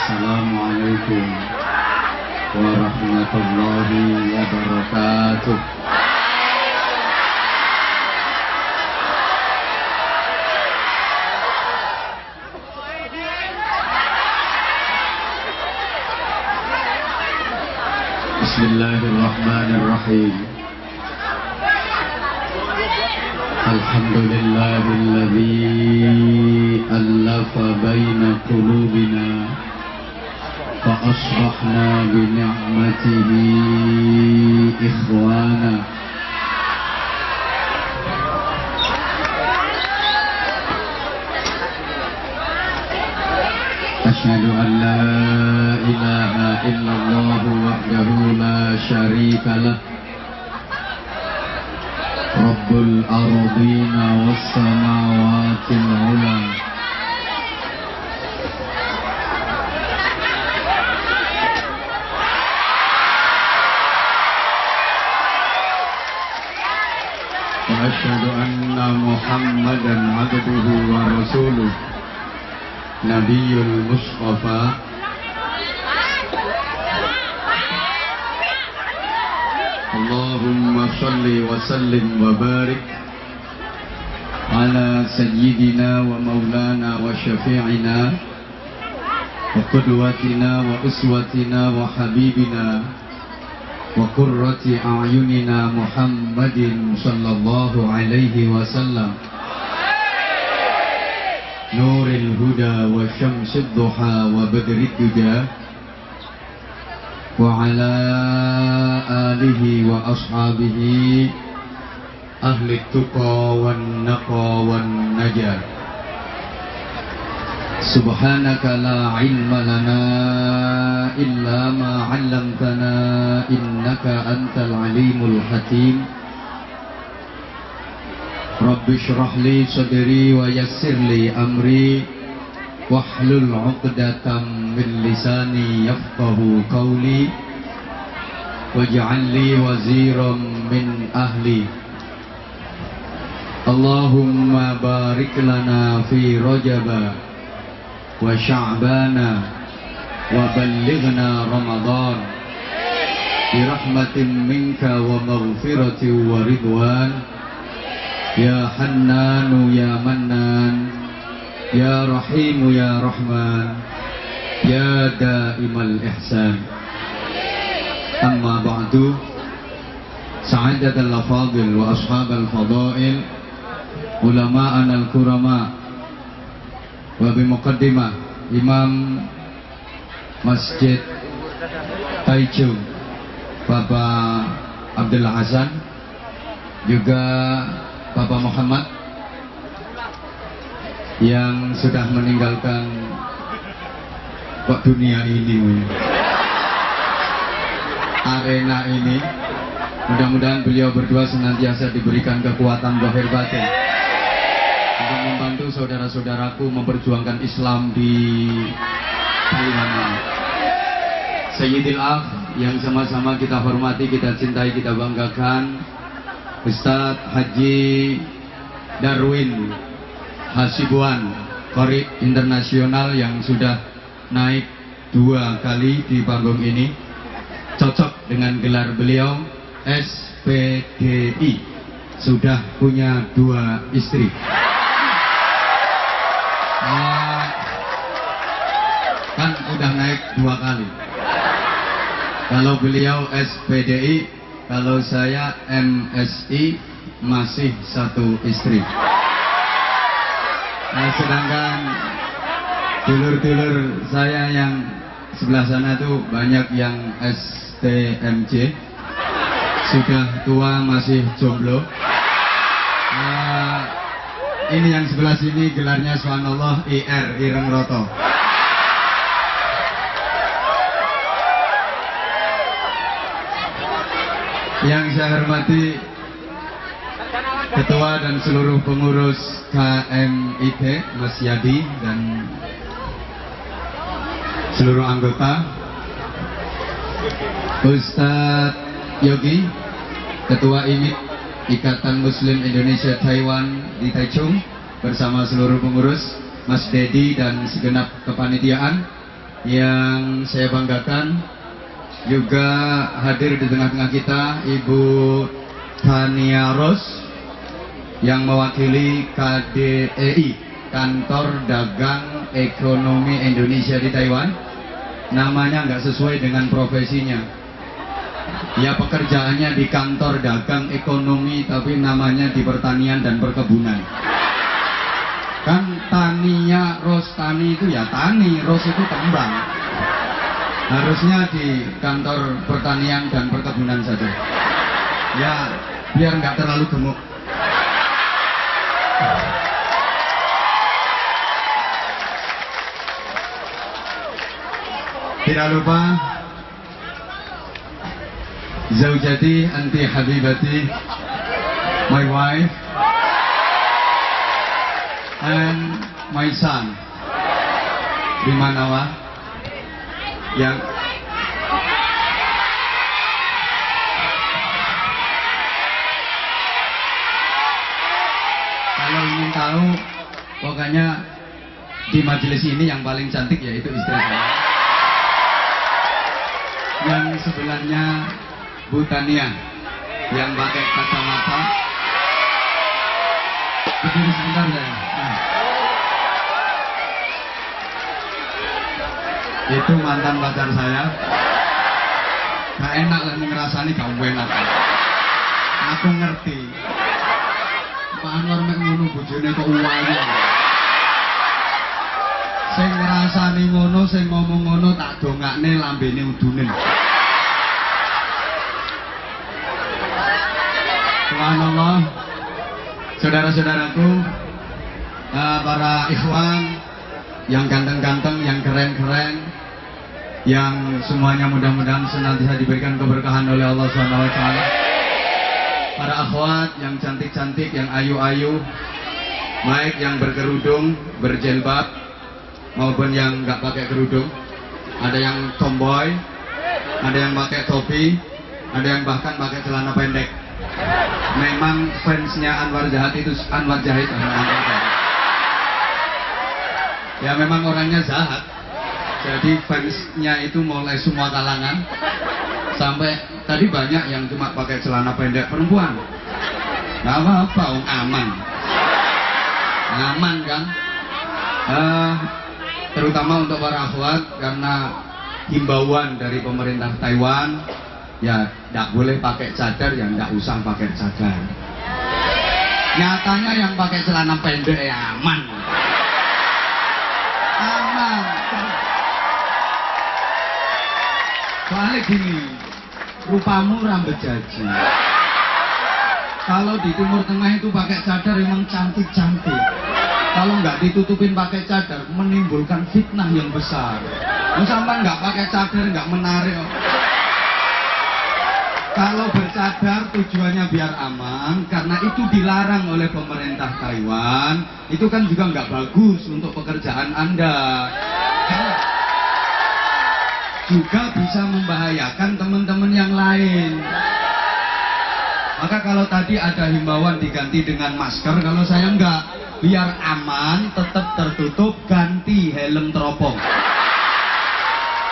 Assalamualaikum warahmatullahi wabarakatuh. Bismillahirrahmanirrahim. Alhamdulillahilladzi allafa baina qulubina fa asbahna bi ni'matihi ikhwana. Asyhadu an la ilaha illallah wahdahu la syarika lah, Rabbul ardina was samawatil ula. Wa asyhadu anna Muhammadan abduhu wa rasuluh, Nabiyul Mustafa. Allahumma salli wa sallim wa barik ala sayyidina wa maulana wa syafi'ina wa qudwatina wa uswatina wa habibina wa qurrati a'yunina Muhammadin sallallahu alaihi wasallam, Nuril Huda wa Syamsid Duha wa Badrid Duja, wa ala alihi wa ashabihi ahli tuqa wan naqa wan najah. Subhanaka la ilma lana illa ma 'allamtana innaka antal alimul hakim. Rabbi shrah li sadri wa yassir li amri wahlul 'uqdatam min lisani yafqahu qawli waj'al li waziran min ahli. Allahumma barik lana fi Rajaba wa Sya'bana wa ballighna Ramadan bi rahmatin minka wa maghfiratin wa ridwan. Ya Hannanu ya Mannan, Ya Rahimu ya Rahman, Ya Daimal Ihsan. Amma ba'du, sa'adatal afadil wa ashabal fadail, ulama'an al-kurama, wa bimuqaddimah Imam Masjid Taichung Bapak Abdul Hasan, juga Bapak Muhammad yang sudah meninggalkan dunia ini, arena ini. Mudah-mudahan beliau berdua senantiasa diberikan kekuatan zahir batin untuk membantu saudara-saudaraku memperjuangkan Islam di Taiwan. Sayyidil Akh yang sama-sama kita hormati, kita cintai, kita banggakan, Ustadz Haji Darwin Hasibuan, Qari internasional yang sudah naik 2 kali di panggung ini, cocok dengan gelar beliau SPDI, sudah punya 2 istri. Kan udah naik 2 kali. Kalau beliau SPDI, kalau saya MSI, masih 1 istri. Nah, sedangkan dulur-dulur saya yang sebelah sana tuh banyak yang STMJ, sudah tua masih jomblo. Nah, ini yang sebelah sini gelarnya subhanallah IR, Ireng Roto. Yang saya hormati Ketua dan seluruh pengurus KMIT, Mas Yadi, dan seluruh anggota, Ustadz Yogi, Ketua IMIT Ikatan Muslim Indonesia Taiwan di Taichung, bersama seluruh pengurus, Mas Dedi dan segenap kepanitiaan, yang saya banggakan juga hadir di tengah-tengah kita Ibu Tania Ros yang mewakili KDEI, Kantor Dagang Ekonomi Indonesia di Taiwan. Namanya nggak sesuai dengan profesinya. Ya, pekerjaannya di kantor dagang ekonomi, tapi namanya di pertanian dan perkebunan. Kan Tania Ros, tani itu ya tani, Ros itu tembang. Harusnya di kantor pertanian dan perkebunan saja. Ya, biar nggak terlalu gemuk. Tidak lupa Zaujati anti habibati, my wife and my son. Di mana wah? Yang kalau ingin tahu, pokoknya di majelis ini yang paling cantik yaitu istri saya. Yang sebelahnya Bu Tania yang pakai kacamata. Berdiri sebentar saya. Nah. Itu mantan pacar saya. Gak enak lah ngerasani gak enak. Aku ngerti. Pak Anwar mek ngono bojone kok uwayu. Sing ngrasani ngono, sing ngomong ngono tak dongakne lambene udune. Subhanallah. Saudara-saudaraku, para ikhwan yang ganteng-ganteng, yang keren-keren, yang semuanya mudah-mudahan senantiasa diberikan keberkahan oleh Allah SWT. Para akhwat yang cantik-cantik, yang ayu-ayu, baik yang berkerudung, berjilbab, maupun yang nggak pakai kerudung. Ada yang tomboy, ada yang pakai topi, ada yang bahkan pakai celana pendek. Memang fansnya Anwar Jahat itu Anwar Jahit. Ya memang orangnya jahat. Jadi fansnya itu mulai semua kalangan. Sampai tadi banyak yang cuma pakai celana pendek perempuan. Gak apa-apa, aman. Aman kan? Terutama untuk para akhwat, karena himbauan dari pemerintah Taiwan, ya tidak boleh pakai cadar, ya tidak usah pakai cadar. Nyatanya yang pakai celana pendek ya aman. Aman. Soalnya gini, rupamu rambut jaji. Kalau di Timur Tengah itu pakai cadar emang cantik-cantik. Kalau nggak ditutupin pakai cadar menimbulkan fitnah yang besar. Sampai nggak pakai cadar nggak menarik. Kalau bercadar tujuannya biar aman, karena itu dilarang oleh pemerintah Taiwan. Itu kan juga nggak bagus untuk pekerjaan Anda. Juga bisa membahayakan teman-teman yang lain. Maka kalau tadi ada himbauan diganti dengan masker, kalau saya enggak, biar aman, tetap tertutup, ganti helm teropong.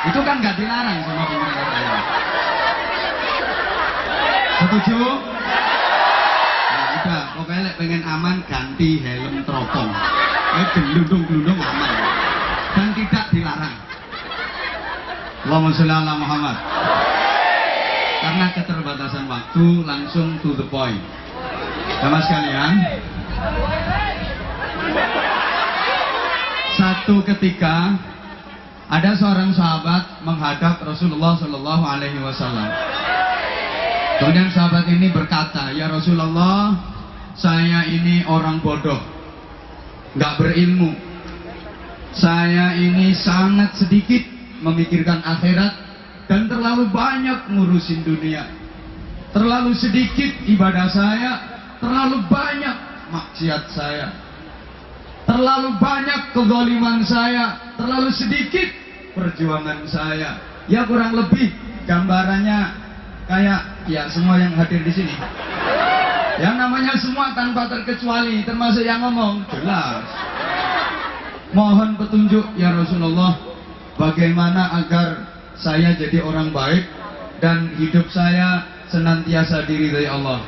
Itu kan nggak dilarang sama pemerintah Taiwan. Setuju? Nah, udah, pokoknya pengen aman ganti helm teropong. Gelundung-gelundung aman. Dan tidak dilarang. Allahumma sholli ala Muhammad. Karena keterbatasan waktu, langsung to the point. Sama sekalian, satu ketika ada seorang sahabat menghadap Rasulullah Shallallahu Alaihi Wasallam. Kemudian sahabat ini berkata, ya Rasulullah, saya ini orang bodoh, nggak berilmu. Saya ini sangat sedikit memikirkan akhirat dan terlalu banyak ngurusin dunia. Terlalu sedikit ibadah saya, terlalu banyak maksiat saya, terlalu banyak kezaliman saya, terlalu sedikit perjuangan saya. Ya kurang lebih gambarannya kayak ya semua yang hadir di sini. Yang namanya semua tanpa terkecuali, termasuk yang ngomong jelas. Mohon petunjuk ya Rasulullah. bagaimana agar saya jadi orang baik dan hidup saya senantiasa diridhai Allah.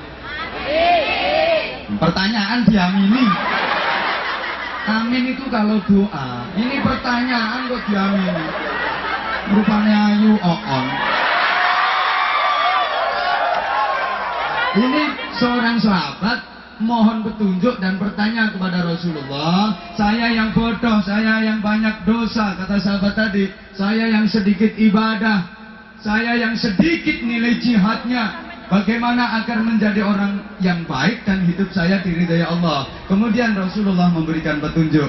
Pertanyaan diamini. Amin itu kalau doa. Ini pertanyaan kok diamini. Rupanya ayu on. Ini seorang sahabat mohon petunjuk dan bertanya kepada Rasulullah, saya yang bodoh, saya yang banyak dosa, kata sahabat tadi, saya yang sedikit ibadah, saya yang sedikit nilai jihadnya, bagaimana agar menjadi orang yang baik dan hidup saya diridhai Allah. Kemudian Rasulullah memberikan petunjuk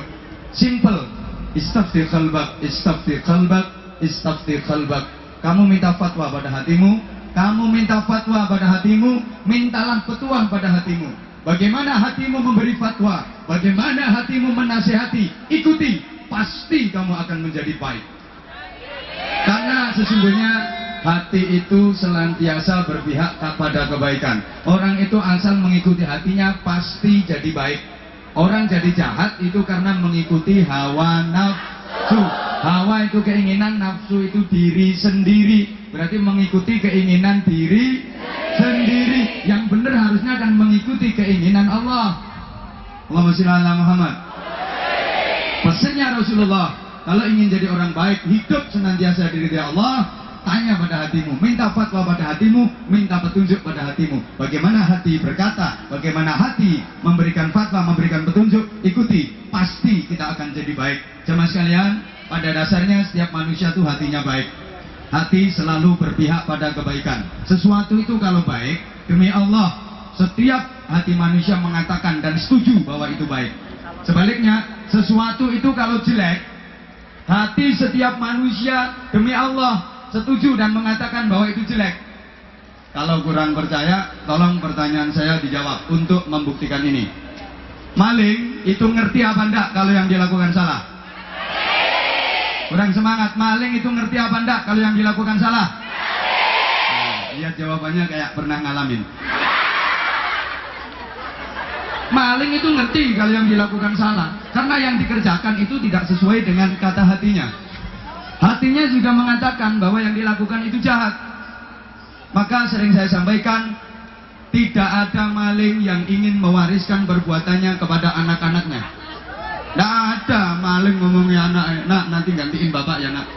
simple, istafti qalbak, istafti qalbak, istafti qalbak. Kamu minta fatwa pada hatimu, kamu minta fatwa pada hatimu, mintalah petuah pada hatimu. Bagaimana hatimu memberi fatwa, bagaimana hatimu menasihati, ikuti, pasti kamu akan menjadi baik. Karena sesungguhnya hati itu senantiasa berpihak kepada kebaikan. Orang itu asal mengikuti hatinya pasti jadi baik. Orang jadi jahat itu karena mengikuti hawa nafsu. Hawa itu keinginan, nafsu itu diri sendiri. Berarti mengikuti keinginan diri sendiri. Yang benar harusnya akan mengikuti keinginan Allah. Allahumma shalli ala Muhammad. Pesannya Rasulullah, kalau ingin jadi orang baik, hidup senantiasa diridhai Allah, tanya pada hatimu, minta fatwa pada hatimu, minta petunjuk pada hatimu. Bagaimana hati berkata, bagaimana hati memberikan fatwa, memberikan petunjuk, ikuti, pasti kita akan jadi baik. Jemaah sekalian, pada dasarnya setiap manusia itu hatinya baik. Hati selalu berpihak pada kebaikan. Sesuatu itu kalau baik, demi Allah, setiap hati manusia mengatakan dan setuju bahwa itu baik. Sebaliknya, sesuatu itu kalau jelek, hati setiap manusia demi Allah setuju dan mengatakan bahwa itu jelek. Kalau kurang percaya, tolong pertanyaan saya dijawab untuk membuktikan ini. Maling itu ngerti apa enggak kalau yang dilakukan salah? Kurang semangat. Maling itu ngerti apa enggak kalau yang dilakukan salah? Lihat jawabannya kayak pernah ngalamin. Maling itu ngerti kalau yang dilakukan salah, karena yang dikerjakan itu tidak sesuai dengan kata hatinya. Hatinya juga mengatakan bahwa yang dilakukan itu jahat. Maka sering saya sampaikan, tidak ada maling yang ingin mewariskan perbuatannya kepada anak-anaknya. Tidak ada maling ngomongnya anak, nak nanti gantiin bapak ya nak.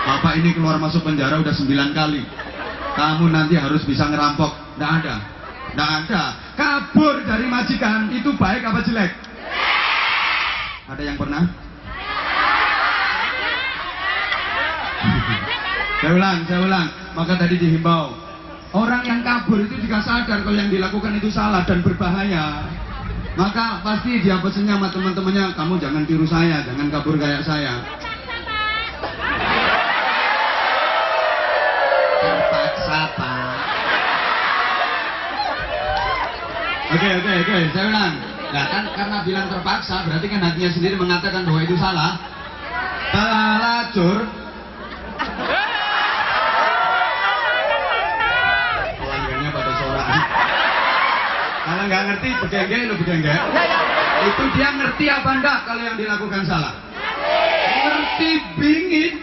Bapak ini keluar masuk penjara udah 9 kali. Kamu nanti harus bisa ngerampok. Tidak ada. Tidak ada. Kabur dari majikan itu baik apa jelek? Ada yang pernah? Saya ulang. Maka tadi dihimbau, orang yang kabur itu juga sadar kalau yang dilakukan itu salah dan berbahaya. Maka pasti dia pesennya sama teman-temannya, kamu jangan tiru saya, jangan kabur kayak saya. Terpaksa Pak. Oke, saya ulang. Nah kan karena bilang terpaksa, berarti kan hatinya sendiri mengatakan bahwa itu salah. Pelacur. Pelanggannya pada sorak. Kalau nggak ngerti, begengge lo begengge. Itu dia ngerti apa enggak kalau yang dilakukan salah? Ngerti bingit.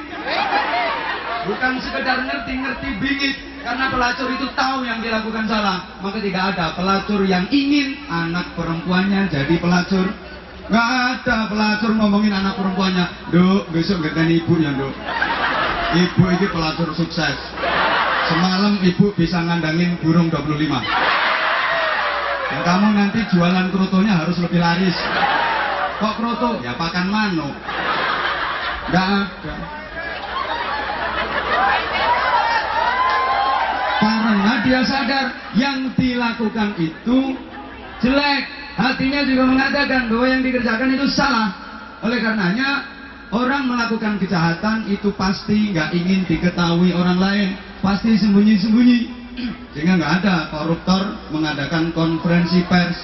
Bukan sekedar ngerti bingit. Karena pelacur itu tahu yang dilakukan salah. Maka tidak ada pelacur yang ingin anak perempuannya jadi pelacur. Nggak ada pelacur ngomongin anak perempuannya, Duk, besok ngerti ibu ya Duk. Ibu ini pelacur sukses. Semalam ibu bisa ngandangin burung 25. Dan kamu nanti jualan krotonya harus lebih laris. Kok kroto? Ya pakan manuk. Nggak ada. Karena dia sadar yang dilakukan itu jelek. Hatinya juga mengatakan bahwa yang dikerjakan itu salah. Oleh karenanya orang melakukan kejahatan itu pasti nggak ingin diketahui orang lain, pasti sembunyi-sembunyi. Sehingga nggak ada koruptor mengadakan konferensi pers.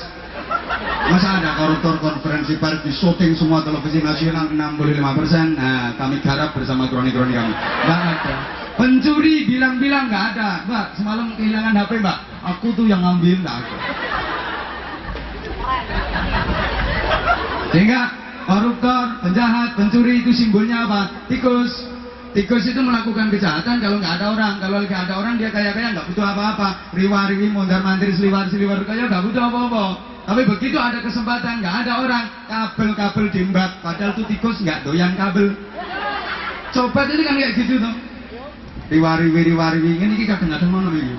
Masa ada koruptor konferensi pers di syuting semua televisi nasional 65%? Nah, kami garap bersama kroni-kroni kami. Nggak ada. Pencuri bilang-bilang nggak ada. Mbak, semalam kehilangan HP mbak. Aku tuh yang ngambil, nggak ada. Sehingga koruptor, penjahat, pencuri itu simbolnya apa? Tikus. Tikus itu melakukan kejahatan kalau nggak ada orang. Kalau nggak ada orang dia kaya-kaya nggak butuh apa-apa. Riwa-riwi, mondar-mandir, seliwar-seliwar kaya nggak butuh apa-apa. Tapi begitu ada kesempatan nggak ada orang, kabel-kabel diembat. Padahal tuh tikus nggak doyan kabel. Copet itu kan kayak gitu tuh. Riwa-riwi, ini kadang-kadang mana ini?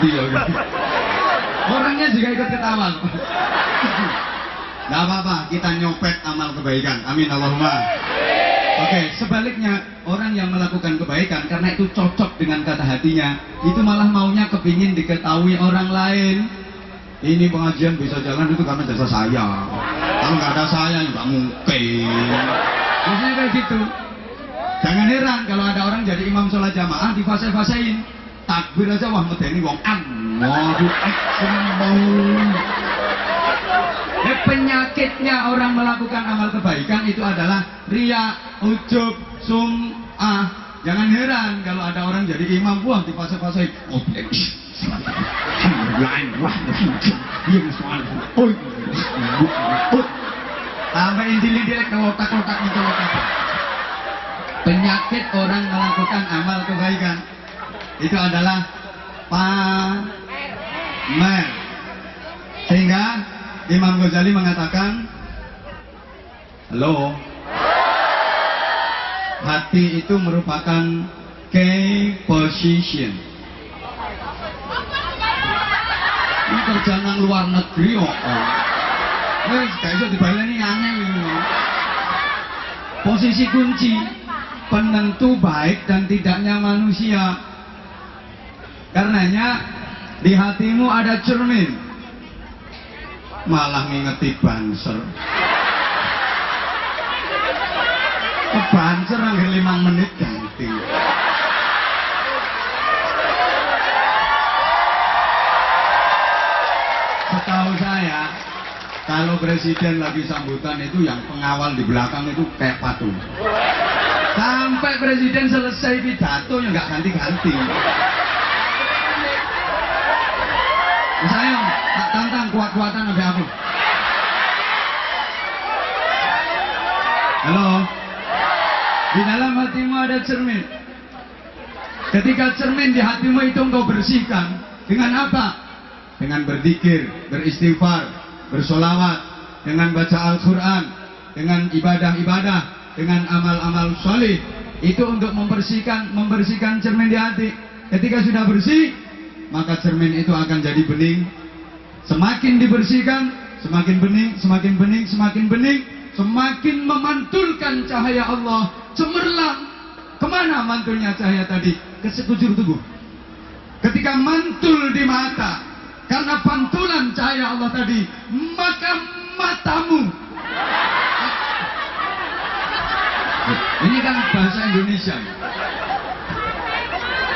Iya. Orangnya juga ikut ketawa. Nggak apa-apa, kita nyopet amal kebaikan. Amin Allahumma. Oke, sebaliknya orang yang melakukan kebaikan karena itu cocok dengan kata hatinya, itu malah maunya kepingin diketahui orang lain. Ini pengajian bisa jalan itu karena jasa saya. Kalau nggak ada saya nggak mungkin. Biasanya kayak gitu. Jangan heran kalau ada orang jadi imam sholat jamaah di fase-fasein. Takbir aja wah medeni wong Allahu Akbar. Penyakitnya orang melakukan amal kebaikan itu adalah riya, ujub, sum'ah. Jangan heran kalau ada orang jadi imam wah di fase-fase sampai injil-injil ke otak-otak itu. Penyakit orang melakukan amal kebaikan itu adalah pamer. Sehingga Imam Ghazali mengatakan, halo, hati itu merupakan key position. Ini kerja nang luar negeri kok. Gak bisa dibaleni aneh ini. Posisi kunci penentu baik dan tidaknya manusia. Karenanya di hatimu ada cermin. Malah ngingeti banser. Banser anggar 5 menit ganti. Setahu saya, kalau presiden lagi sambutan itu yang pengawal di belakang itu kayak patung. Sampai presiden selesai pidato ya nggak ganti-ganti. Saya tak tantang kuat-kuatan sampai aku. Halo. Di dalam hatimu ada cermin. Ketika cermin di hatimu itu engkau bersihkan dengan apa? Dengan berzikir, beristighfar, bersolawat, dengan baca Al-Quran, dengan ibadah-ibadah, dengan amal-amal soleh. Itu untuk membersihkan cermin di hati. Ketika sudah bersih, maka cermin itu akan jadi bening. Semakin dibersihkan, semakin bening, semakin bening, semakin bening, semakin memantulkan cahaya Allah, cemerlang. Kemana mantulnya cahaya tadi? Ke sekujur tubuh. Ketika mantul di mata, karena pantulan cahaya Allah tadi, maka matamu. Ini kan bahasa Indonesia.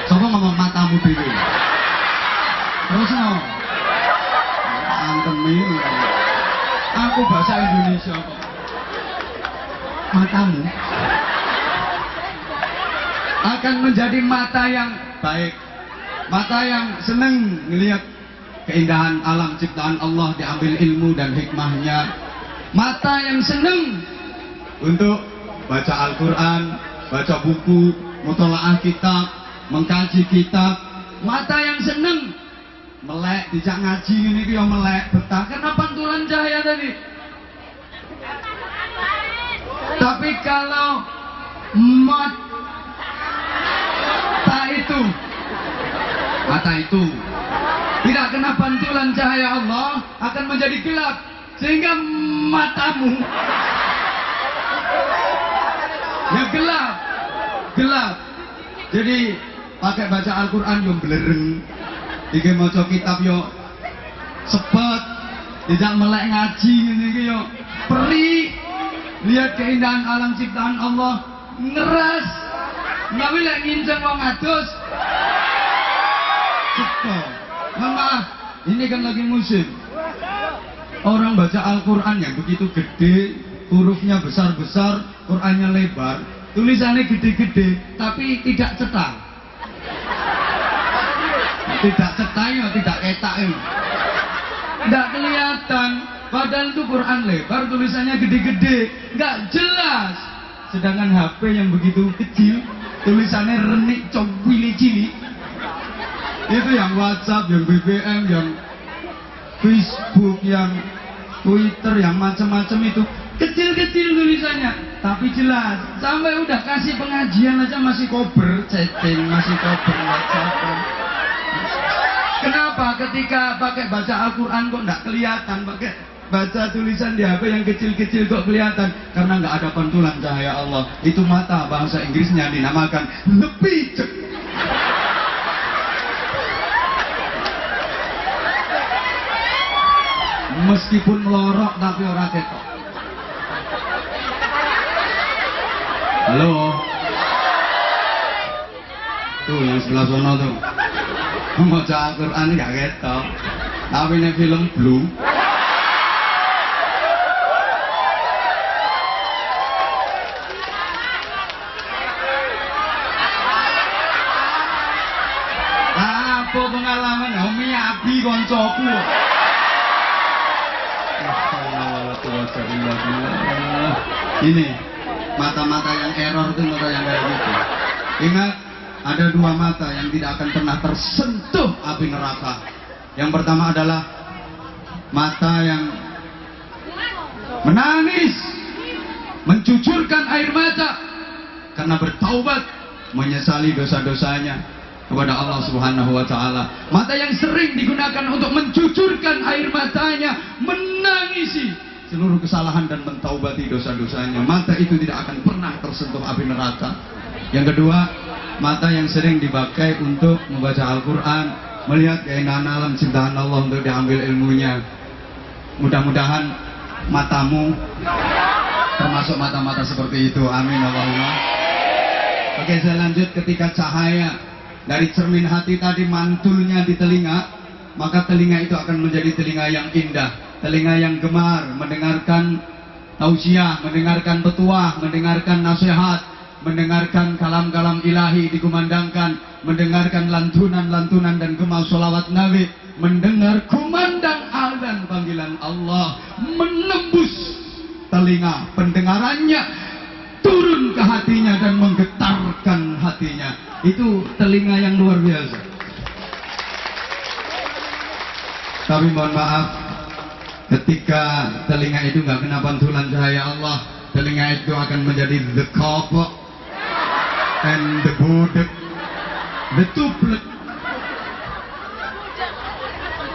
Coba ngomong matamu dulu. Terus no, antemi. Aku bahasa Indonesia kok. Matamu akan menjadi mata yang baik, mata yang senang melihat keindahan alam ciptaan Allah, diambil ilmu dan hikmahnya. Mata yang senang untuk baca Al-Quran, baca buku, mutola'ah kitab, mengkaji kitab. Mata yang senang melek, dijak ngaji ini dia melek betah karena pantulan cahaya tadi. Tapi kalau mata itu tidak kena pantulan cahaya Allah, akan menjadi gelap, sehingga matamu ya gelap. Jadi pakai baca Al-Quran yo blereng, iki maca kitab yo sepet, tidak melek ngaji ngene yo perih, lihat keindahan alam ciptaan Allah, ngeras, nggak boleh nginceng wong adus. Cepat. Maaf, ini kan lagi musim. Orang baca Al-Quran yang begitu gede, hurufnya besar-besar, Qurannya lebar, tulisannya gede-gede, tapi tidak cetak. Tidak cetak ya, tidak ketak ya. Tidak kelihatan. Padahal itu Quran lebar, tulisannya gede-gede, nggak jelas. Sedangkan HP yang begitu kecil, tulisannya renik, cili-cili. Itu yang WhatsApp, yang BBM, yang Facebook, yang Twitter, yang macam-macam itu kecil-kecil tulisannya, tapi jelas. Sampai udah kasih pengajian aja masih kober, chatting, masih kober, WhatsApp. Kenapa? Ketika pakai baca Al-Quran kok nggak kelihatan, pakai baca tulisan di HP yang kecil-kecil kok kelihatan? Karena nggak ada pantulan cahaya Allah. Itu mata, bahasa Inggrisnya dinamakan lebih cek. Meskipun melorok tapi ora ketok. Halo. Tuh yang sebelah sana tuh. Baca Al-Quran nggak ketok. Tapi ini film Blue. Apa pengalaman? Homi abi koncoku. Ini mata-mata yang error itu mata yang kayak gitu. Ingat, ada dua mata yang tidak akan pernah tersentuh api neraka. Yang pertama adalah mata yang menangis, mencucurkan air mata karena bertaubat, menyesali dosa-dosanya kepada Allah Subhanahu wa taala. Mata yang sering digunakan untuk mencucurkan air matanya, menangisi seluruh kesalahan dan mentaubati dosa-dosanya. Mata itu tidak akan pernah tersentuh api neraka. Yang kedua, mata yang sering dipakai untuk membaca Al-Quran, melihat keindahan alam ciptaan Allah untuk diambil ilmunya. Mudah-mudahan matamu termasuk mata-mata seperti itu. Amin Allahumma. Oke, saya lanjut. Ketika cahaya dari cermin hati tadi mantulnya di telinga, maka telinga itu akan menjadi telinga yang indah, telinga yang gemar mendengarkan tausiah, mendengarkan petuah, mendengarkan nasihat, mendengarkan kalam-kalam ilahi dikumandangkan, mendengarkan lantunan-lantunan dan gema sholawat Nabi, mendengar kumandang azan panggilan Allah, menembus telinga pendengarannya, turun ke hatinya dan menggetarkan hatinya. Itu telinga yang luar biasa. Tapi mohon maaf, ketika telinga itu nggak kena pantulan cahaya Allah, telinga itu akan menjadi the kopok and the bodek, the tuplek.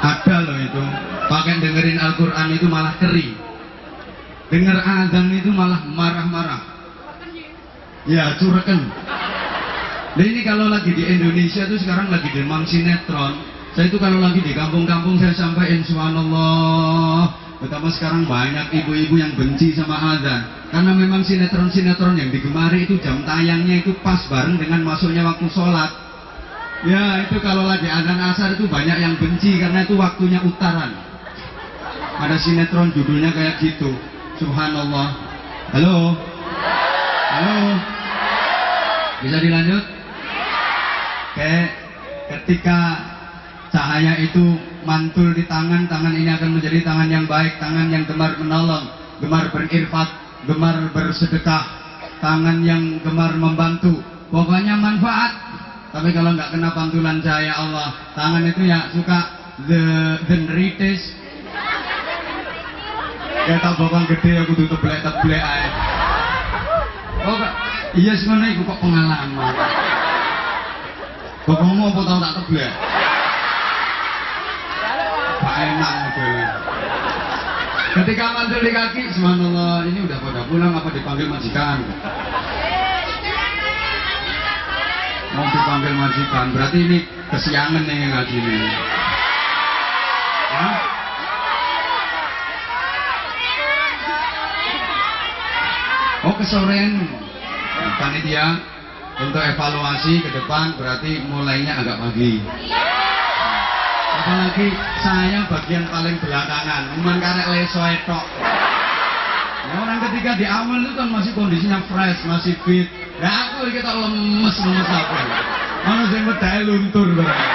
Ada loh itu, pakai dengerin Al-Quran itu malah kering, denger azan itu malah marah-marah. Ya, cureken. Nah ini kalau lagi di Indonesia tuh sekarang lagi demam sinetron. Saya itu kalau lagi di kampung-kampung saya sampaikan subhanallah. Betapa sekarang banyak ibu-ibu yang benci sama azan. Karena memang sinetron-sinetron yang digemari itu jam tayangnya itu pas bareng dengan masuknya waktu sholat. Ya itu kalau lagi azan asar itu banyak yang benci karena itu waktunya utaran. Ada sinetron judulnya kayak gitu. Subhanallah. Halo? Halo? Bisa dilanjut? Oke, ketika cahaya itu mantul di tangan, tangan ini akan menjadi tangan yang baik, tangan yang gemar menolong, gemar berirfat, gemar bersedekah, tangan yang gemar membantu, pokoknya manfaat. Tapi kalau nggak kena pantulan cahaya Allah, tangan itu ya suka the neritis. Kayak tak bokong gede aku tutup teblek aja. Oh iya sebenarnya itu kok pengalaman. Bokongmu apa tau tak teblek? Pak enak modelnya. Ketika mantul di kaki, subhanallah, ini udah pada pulang apa dipanggil majikan? Mau dipanggil majikan, berarti ini kesiangan nih ngaji ini. Hah? Oh kesorean. Panitia untuk evaluasi ke depan berarti mulainya agak pagi. Apalagi saya bagian paling belakangan, cuman karek leso etok. Ya, orang ketika di awal itu kan masih kondisinya fresh, masih fit. Ya aku kita lemes apa? Mana sing medhae luntur barang.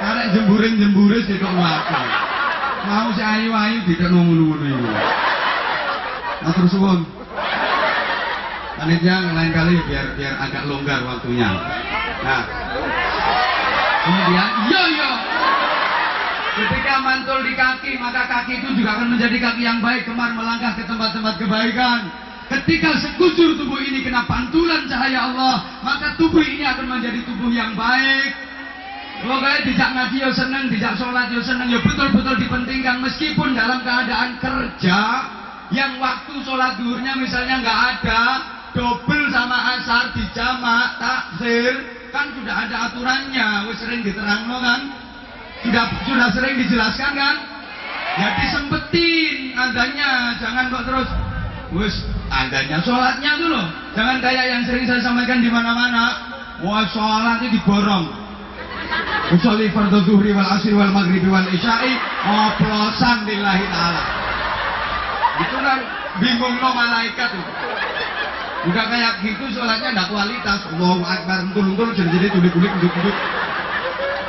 Karek jemburin sih kok ngapa. Mau si ayu-ayu tidak ngono-ngono itu. Matur suwun. Panitia lain kali biar agak longgar waktunya. Nah, kemudian yo. Ketika mantul di kaki, maka kaki itu juga akan menjadi kaki yang baik, gemar melangkah ke tempat-tempat kebaikan. Ketika sekujur tubuh ini kena pantulan cahaya Allah, maka tubuh ini akan menjadi tubuh yang baik. Pokoknya dijak ngaji yo seneng, dijak sholat yo seneng, yo betul-betul dipentingkan. Meskipun dalam keadaan kerja, yang waktu sholat duhurnya misalnya nggak ada, double sama asar dijamak, takzir, kan sudah ada aturannya, wis sering diterangno kan? Sudah sering dijelaskan kan? Ya disempetin adanya, jangan kok terus wis adanya sholatnya dulu. Jangan kayak yang sering saya sampaikan di mana-mana. Wah sholat itu diborong. Usolli fardhu zuhri wal asri wal maghribi wal isya'i oplosan lillahi ta'ala. Itu kan bingung no malaikat tuh. Udah kayak gitu sholatnya enggak kualitas. Allahu akbar entul-entul jadi tulik-tulik nduk-nduk.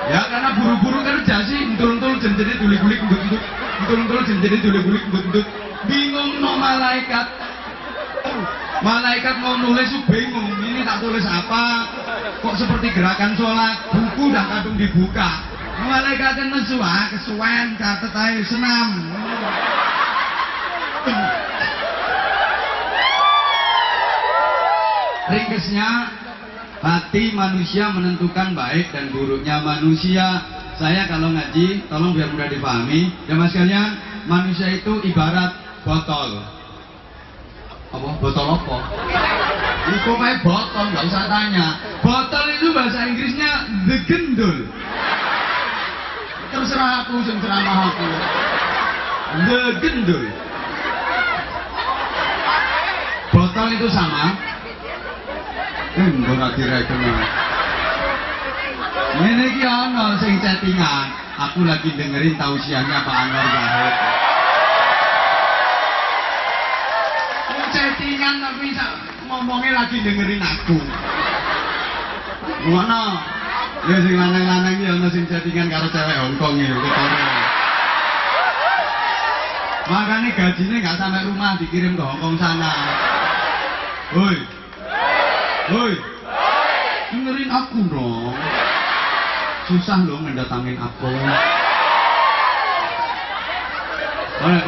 Ya karena buru-buru kerja sih, entul-entul jadi tulik-tulik nduk-nduk. Entul-entul jadi tulik-tulik nduk-nduk. Bingung no malaikat. Malaikat mau nulis bingung, ini tak tulis apa? Kok seperti gerakan sholat, buku dah kadung dibuka. Malaikat kan nesu, kesuwen, catet aja senam. Ringkesnya, hati manusia menentukan baik dan buruknya manusia. Saya kalau ngaji, tolong biar mudah dipahami. Ya mas kalian, manusia itu ibarat botol. Apa? Botol apa? Itu kayak botol, nggak usah tanya. Botol itu bahasa Inggrisnya the gendul. Terserah aku, ceramah aku. The gendul. Botol itu sama. Ora direken. Ini iki ana sing chattingan. Aku lagi dengerin tausiahnya Pak Anwar Zahid. Chattingan tapi ngomongnya lagi dengerin aku. Ngono. Ya sing lanang-lanang iki ana sing chattingan karo cewek Hongkong iki ketara. Makanya gajinya nggak sampai rumah dikirim ke Hongkong sana. Woi. Woi. Dengerin aku dong. Susah loh mendatangin aku.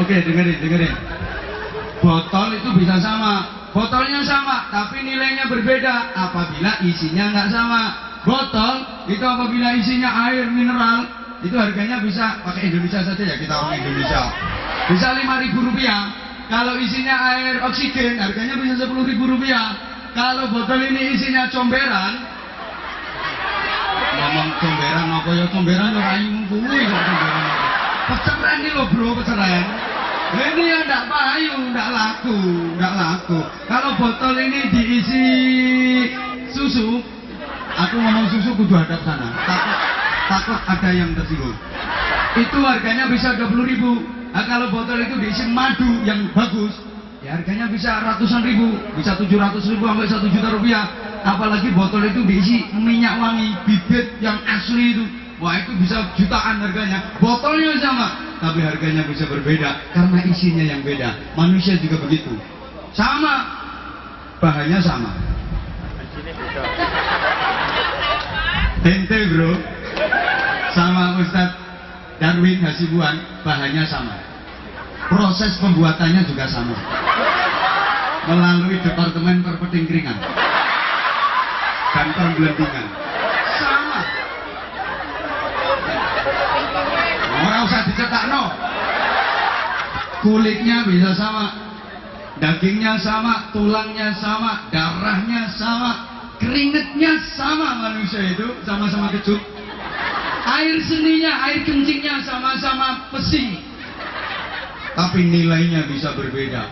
Oke, dengerin. Botol itu bisa sama, botolnya sama, tapi nilainya berbeda apabila isinya nggak sama. Botol itu apabila isinya air mineral, itu harganya bisa pakai Indonesia saja ya, kita orang Indonesia. Bisa Rp5.000. Kalau isinya air oksigen, harganya bisa Rp10.000. Kalau botol ini isinya comberan, ngomong comberan apa ya, comberan ya rayu kuwi kok comberan. Peceran ini loh bro, peceran. Ini yang enggak payu, enggak laku. Kalau botol ini diisi susu, aku ngomong susu kudu hadap sana. Takut ada yang tersinggung. Itu harganya bisa Rp20.000. Nah, kalau botol itu diisi madu yang bagus, ya harganya bisa ratusan ribu, bisa Rp700.000 sampai Rp1.000.000. Apalagi botol itu diisi minyak wangi, bibit yang asli itu. Wah itu bisa jutaan harganya. Botolnya sama, tapi harganya bisa berbeda karena isinya yang beda. Manusia juga begitu. Sama, bahannya sama. Ente bro, sama Ustadz Darwin Hasibuan, bahannya sama. Proses pembuatannya juga sama. Melalui Departemen Perpetingkringan dan Pemblendingan. Sama. Orang usah dicetak no. Kulitnya bisa sama, dagingnya sama, tulangnya sama, darahnya sama, keringetnya sama. Manusia itu sama-sama kecut. Air seninya, air kencingnya sama-sama pesing, tapi nilainya bisa berbeda.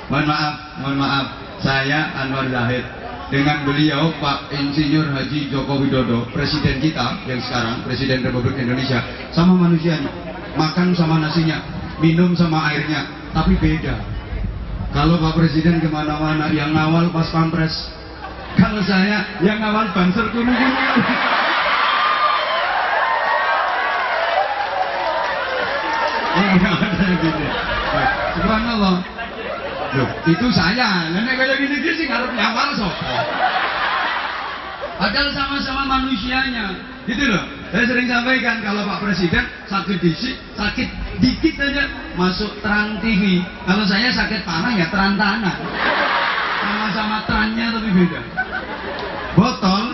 Mohon maaf, saya Anwar Zahid dengan beliau Pak Insinyur Haji Joko Widodo, presiden kita yang sekarang, Presiden Republik Indonesia, sama manusianya, makan sama nasinya, minum sama airnya, tapi beda. Kalau Pak Presiden kemana-mana yang ngawal pas pampres, kalau saya yang ngawal banser kuno. Enggak ada yang gini. Subhanallah. Loh, itu saya. Nenek kayak gini sih ngarep nyawal sopo. Padahal sama-sama manusianya. Gitu loh. Saya sering sampaikan kalau Pak Presiden sakit dikit aja masuk Trans TV. Kalau saya sakit parah ya Trans Tanah. Sama-sama trannya tapi beda. Botol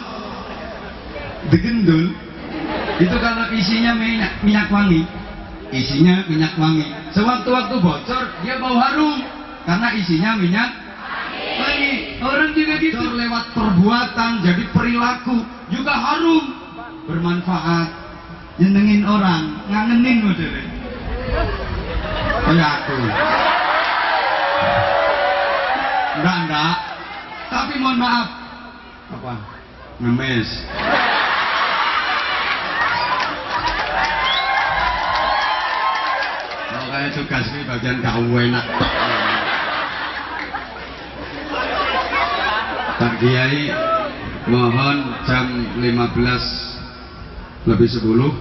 digendul itu kalau isinya minyak wangi. Isinya minyak wangi. Sewaktu-waktu bocor dia bau harum karena isinya minyak wangi. Orang juga gitu lewat perbuatan jadi perilaku juga harum, bermanfaat, nyenengin orang, ngangenin modelnya. Kayak aku. Enggak. Tapi mohon maaf. Apa? Ngemes. Makanya tugas ini bagian kau enak. Pak Kiai mohon jam 15:10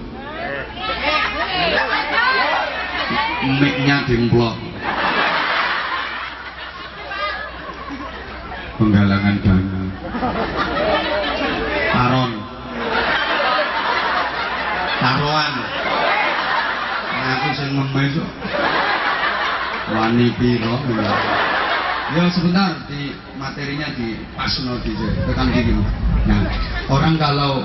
mic-nya dimplok. Penggalangan dana taruhan aku sing ngemes kok wani piro ya sebentar di materinya di pasno di tekan gini. Nah, orang kalau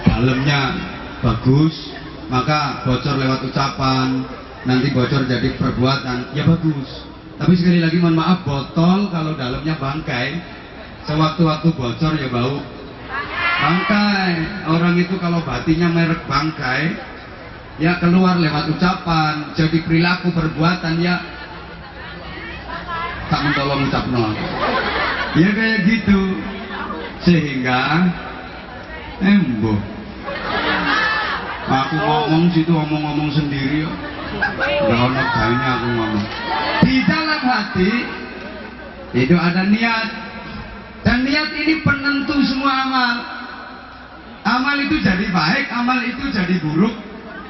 dalamnya bagus maka bocor lewat ucapan, nanti bocor jadi perbuatan ya bagus. Tapi sekali lagi mohon maaf, botol kalau dalamnya bangkai sewaktu-waktu bocor ya bau bangkai. Orang itu kalau batinnya merek bangkai ya keluar lewat ucapan, jadi perilaku perbuatan ya tak mentolong ucapno ya kayak gitu. Sehingga embo aku ngomong situ ngomong sendiri kok nggak ono gaenya aku ngomong. Di dalam hati itu ada niat, dan niat ini penentu semua amal. Amal itu jadi baik, amal itu jadi buruk,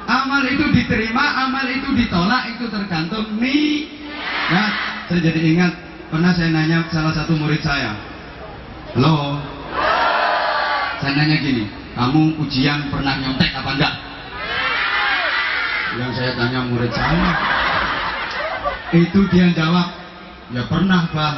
amal itu diterima, amal itu ditolak, itu tergantung niat. Saya jadi ingat pernah saya nanya salah satu murid saya, "Halo," saya nanya gini, "Kamu ujian pernah nyontek apa enggak?" Yang saya tanya murid saya, itu dia jawab, "Ya pernah, Bah."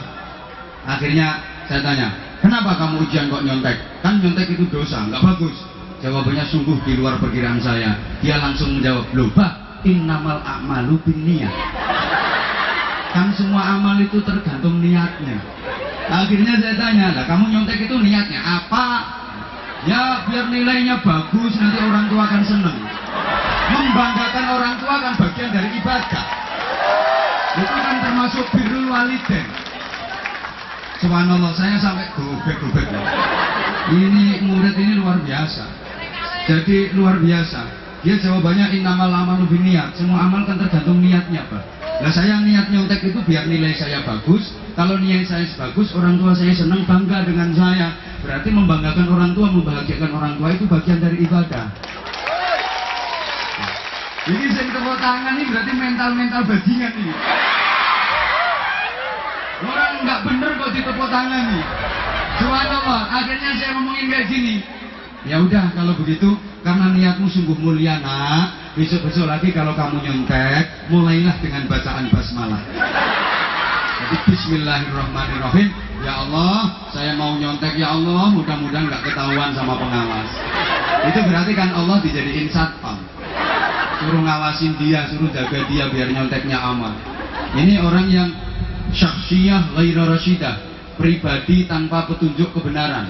Akhirnya saya tanya, "Kenapa kamu ujian kok nyontek? Kan nyontek itu dosa, nggak bagus." Jawabannya sungguh di luar perkiraan saya. Dia langsung menjawab, "Loh, Bah, innamal a'malu binniyat." Kan semua amal itu tergantung niatnya. Akhirnya saya tanya, "Lah kamu nyontek itu niatnya apa?" "Ya biar nilainya bagus, nanti orang tua akan seneng." Membanggakan orang tua kan bagian dari ibadah. Itu kan termasuk birrul walidain. Subhanallah, saya sampai gubek-gubek. Ini murid ini luar biasa. Jadi luar biasa. Dia jawabannya innamal a'malu binniyat. Semua amal kan tergantung niatnya, Pak. Nah, saya niat nyontek itu biar nilai saya bagus. Kalau nilai saya bagus, orang tua saya senang, bangga dengan saya. Berarti membanggakan orang tua, membahagiakan orang tua itu bagian dari ibadah. Jadi saya tepuk tangan ini berarti mental bajingan ini. Orang nggak bener kok ditepuk tangan nih. Subhanallah, akhirnya saya ngomongin kayak gini. Ya udah kalau begitu, karena niatmu sungguh mulia nak, besok-besok lagi kalau kamu nyontek, mulailah dengan bacaan basmalah. Jadi bismillahirrahmanirrahim. Ya Allah, saya mau nyontek ya Allah, mudah-mudahan nggak ketahuan sama pengawas. Itu berarti kan Allah dijadiin satpam. Suruh ngawasin dia, suruh jaga dia biar nyonteknya aman. Ini orang yang syakhsiyah ghairu rasyidah, pribadi tanpa petunjuk kebenaran,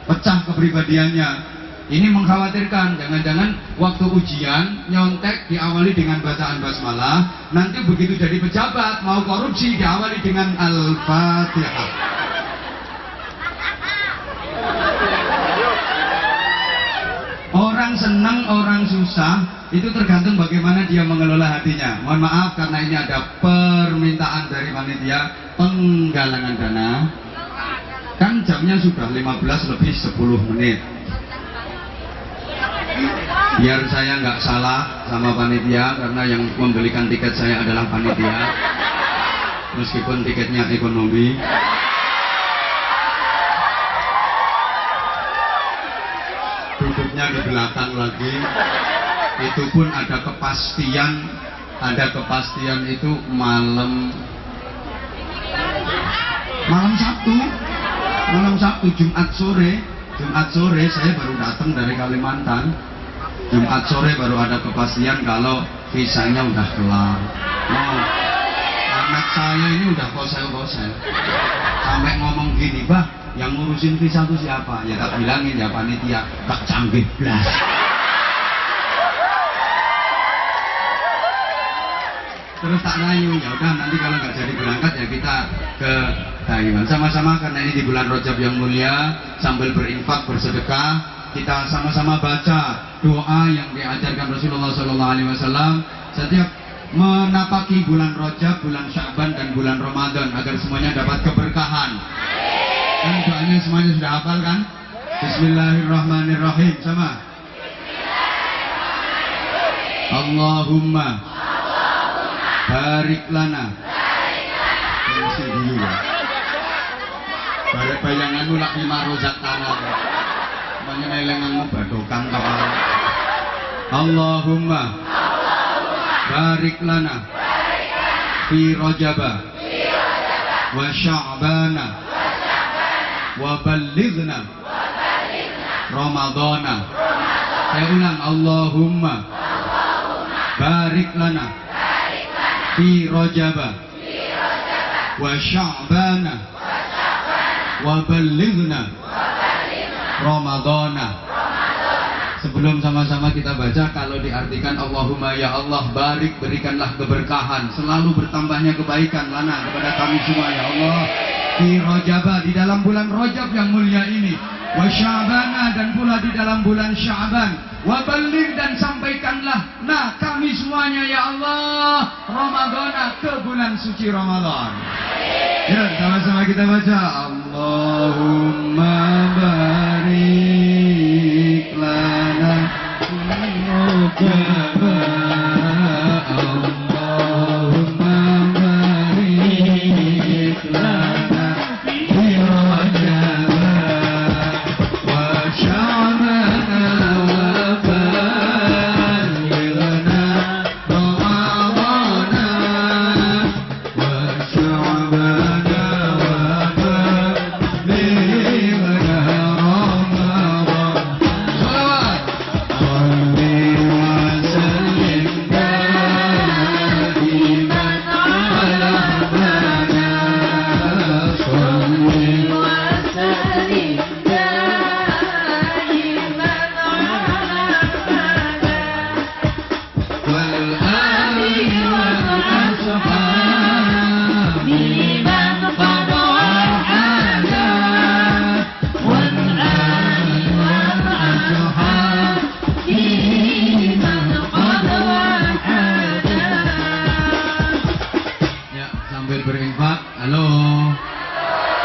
pecah kepribadiannya. Ini mengkhawatirkan, jangan-jangan waktu ujian nyontek diawali dengan bacaan basmalah, nanti begitu jadi pejabat mau korupsi diawali dengan Al-Fatihah. Orang senang, orang susah, itu tergantung bagaimana dia mengelola hatinya. Mohon maaf karena ini ada permintaan dari panitia penggalangan dana. Kan jamnya sudah 15 lebih 10 menit. Biar saya nggak salah sama panitia, karena yang membelikan tiket saya adalah panitia, meskipun tiketnya ekonomi. Duduknya di belakang lagi. Itu pun ada kepastian itu malam Sabtu, Jumat sore saya baru datang dari Kalimantan. Jumat sore baru ada kepastian kalau visanya udah kelar. Oh, anak saya ini udah kosel-kosel sampai ngomong gini, "Bah, yang ngurusin visa itu siapa?" Ya tak bilangin ya panitia, tak canggih blas. Terus tak rayu, ya udah nanti kalau nggak jadi berangkat ya kita ke Taiwan sama-sama, karena ini di bulan Rajab yang mulia, sambil berinfak bersedekah kita sama-sama baca doa yang diajarkan Rasulullah SAW setiap menapaki bulan Rajab, bulan Sya'ban dan bulan Ramadan, agar semuanya dapat keberkahan. Dan doanya semuanya sudah hafal kan? Bismillahirrahmanirrahim sama. Allahumma barik lana. Barek bayanganmu lak lima rozak tanah. Menyelenganmu badokan kapal. Allahumma barik lana fi Rajaba wa Sya'bana wa ballighna Ramadana. Saya ulang, Allahumma barik lana fi Rajaba wa Sya'bana wa ballighna Ramadana. Sebelum sama-sama kita baca, kalau diartikan Allahumma ya Allah barik, berikanlah keberkahan, selalu bertambahnya kebaikan lana kepada kami semua ya Allah, di Rajaba, di dalam bulan Rajab yang mulia ini, wa Sya'bana, dan pula di dalam bulan Sya'ban, wa balligh, dan sampaikanlah nah kami semuanya ya Allah Ramadana, ke bulan suci Ramadan. Ya, sama-sama kita baca Allahumma barik lana fi Rajab. Allahumma barik lana fi Rajab wa Sya'bana wa ballighna Ramadana wa Sya'bana wa ballighna Ramadana. Salawat. Salli wa sallim daiman ala habibina. Salli wa sallim daiman ala habibina wal ali wal ashab liman qad wahada wal ali wal ashab liman qad wahada. Ya, sambil berinfak. Halo.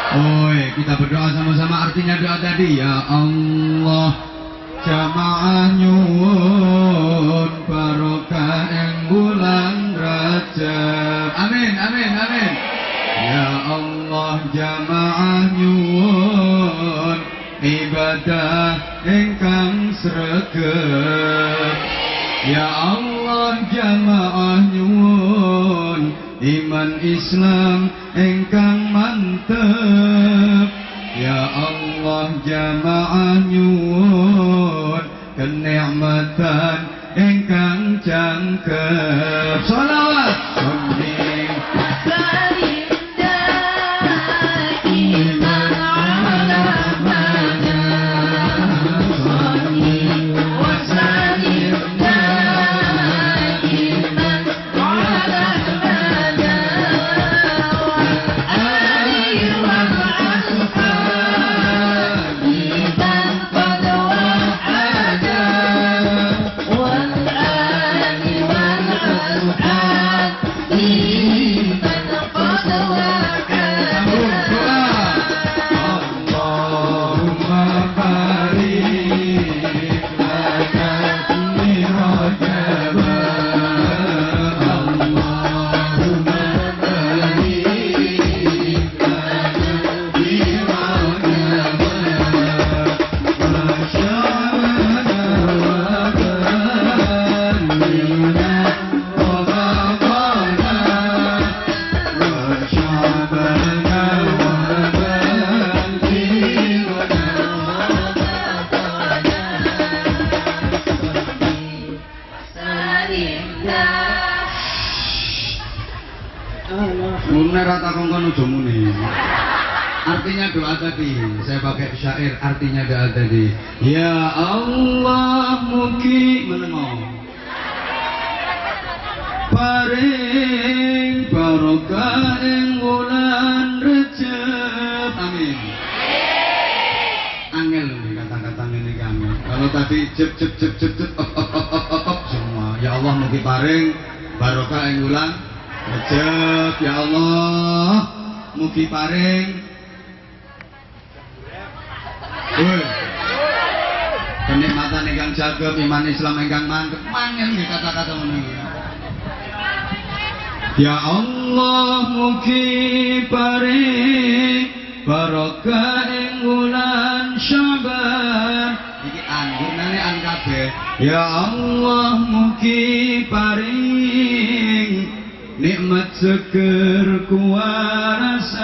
Oi, kita berdoa sama-sama, artinya doa tadi. Ya Allah, jamaah nyuwun barokah ing bulan Rajab. Amin, amin, amin. Ya Allah, jamaah nyuwun ibadah ingkang sregep. Ya Allah, jamaah nyuwun iman Islam ingkang mantep. Ya Allah, jamaah nyuwun kenikmatan ingkang jangkep. Shalawat. والآن والأصحاب Artinya doa tadi, saya pakai syair artinya doa tadi. Ya Allah mugi menengok paring barokah ing wulan Rejab. Amin. Angel nih kata-kata ini kami. Kalau tadi jep semua. Ya Allah mugi paring barokah ing wulan Rejab. Ya Allah mugi paring kenikmatan ingkang jagep, iman Islam ingkang mantep. Mangel nggih kata-kata meniki. Ya Allah mugi paring barokah ing wulan Syaban. Iki anggurane an kabeh. Ya Allah mugi paring nikmat seger kuwarasan.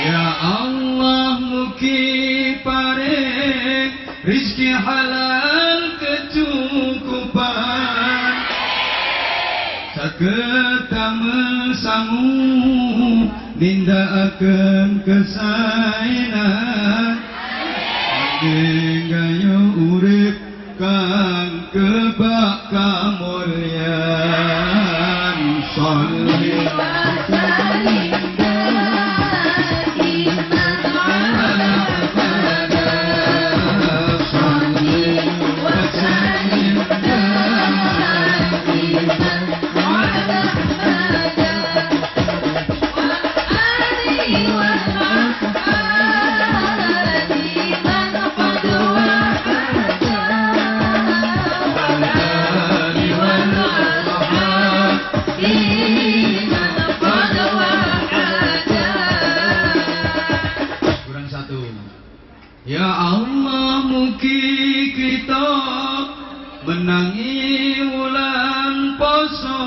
Ya Allah mugi paring rizki halal kecukupan saged damel sangu nindakaken kesaenan gaya urip kang kebak kamulyan sholli Ya Allah mugi kita menangi wulan poso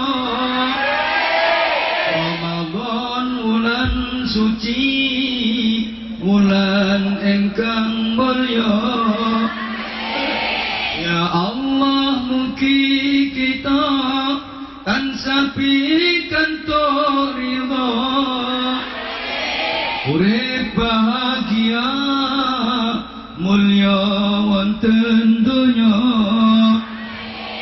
Ramadan wulan suci wulan engkang mulya. Ya Allah mugi kita tansah pikantuk ridha urip bahagia mulya wonten donya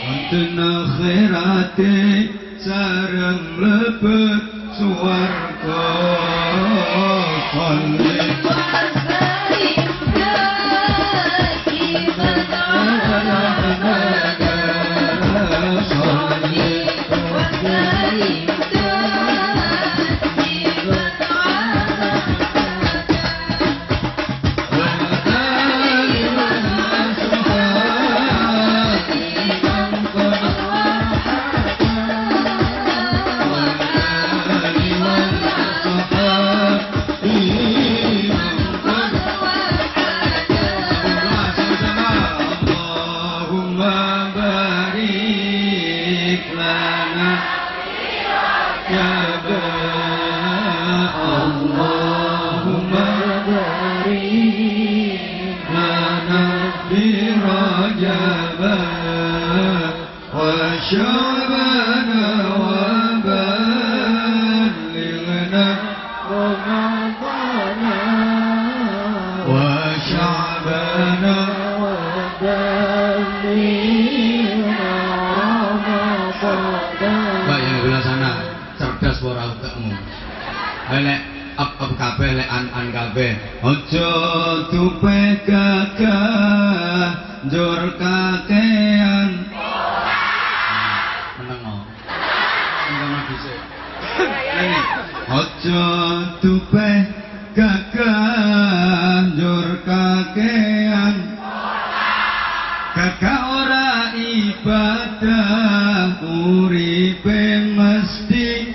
wonten akhirate sareng mlebet swarga. Ojo tupeh gagah njur kakean menengo ngono dhisik lene ojo tupeh gagah njur kakean gagah ora ibadah uripe mesti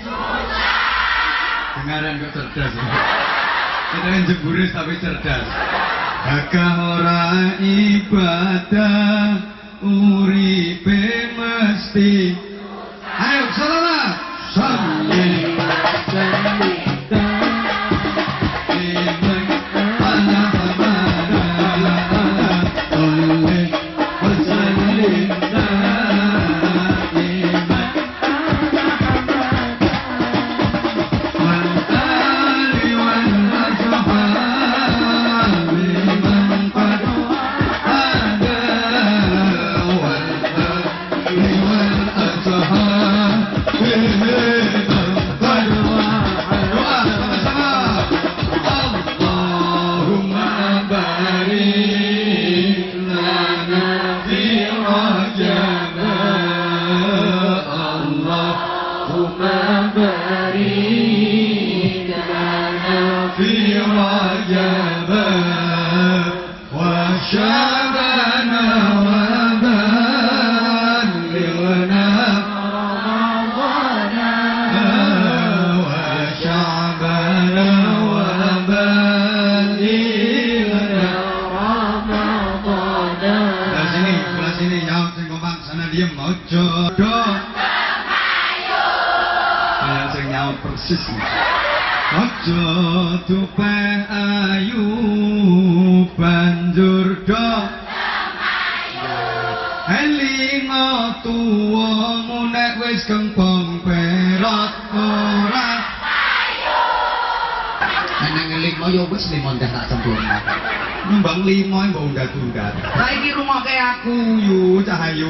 dengaran kok cerdas ya. Kita kan jemburis tapi cerdas. Hakah ora ibadah uripe mesti. Ayo salawat. Salli ojo tupe ayu banjur do elingo tuwamu nek wis kempong perot ora ayu nek elingo yo wis limo ndak tak sempurna mbang limo mbok undat-undat saiki rumoke aku yu cahayu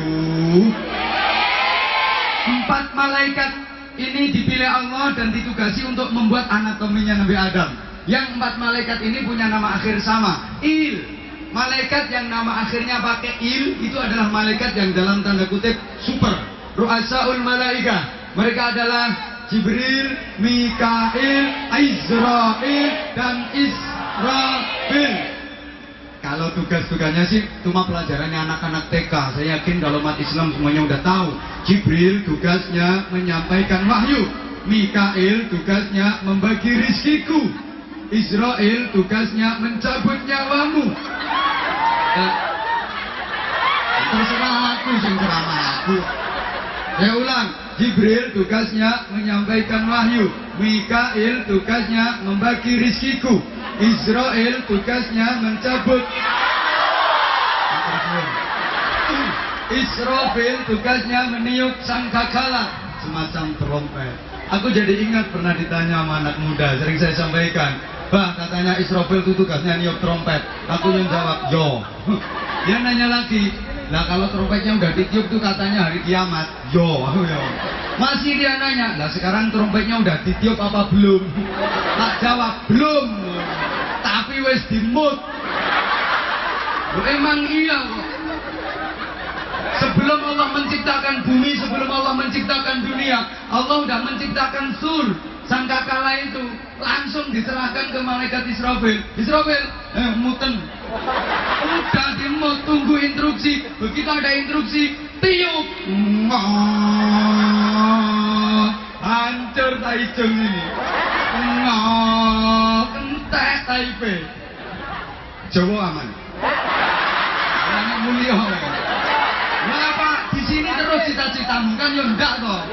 4 malaikat ini dipilih Allah dan ditugasi untuk membuat anatominya Nabi Adam. Yang 4 malaikat ini punya nama akhir sama, Il. Malaikat yang nama akhirnya pakai Il itu adalah malaikat yang dalam tanda kutip super. Ru'asaul malaika. Mereka adalah Jibril, Mikail, Israil, dan Israfil. Kalau tugas-tugasnya sih cuma pelajarannya anak-anak TK. Saya yakin kalau umat Islam semuanya udah tahu. Jibril tugasnya menyampaikan wahyu. Mikail tugasnya membagi rizkiku. Israel tugasnya mencabut nyawamu. Terserah aku sing ceramah aku. Saya ulang. Jibril tugasnya menyampaikan wahyu. Mikail tugasnya membagi rizkiku. Israel tugasnya mencabut. Israfil tugasnya meniup sangkakala, semacam trompet. Aku jadi ingat pernah ditanya sama anak muda, sering saya sampaikan, Bah, katanya Israfil itu tugasnya niup trompet. Aku yang jawab, yo. Dia nanya lagi, nah kalau trompetnya udah ditiup tuh katanya hari kiamat. Yo, aku yo. Masih dia nanya, nah sekarang trompetnya udah ditiup apa belum? Tak jawab, belum. Tapi wes dimut. Emang iya kok. Sebelum Allah menciptakan bumi, sebelum Allah menciptakan dunia, Allah udah menciptakan sur. Sangkakala itu langsung diserahkan ke malaikat Israfil. Israfil, muten. Udah dimut, tunggu instruksi. Begitu ada instruksi, tiup. Hancur taicung ini. Entek taipe. Jawa aman. Anak mulia. Nah Pak, di sini terus cita-citamu kan ya enggak toh.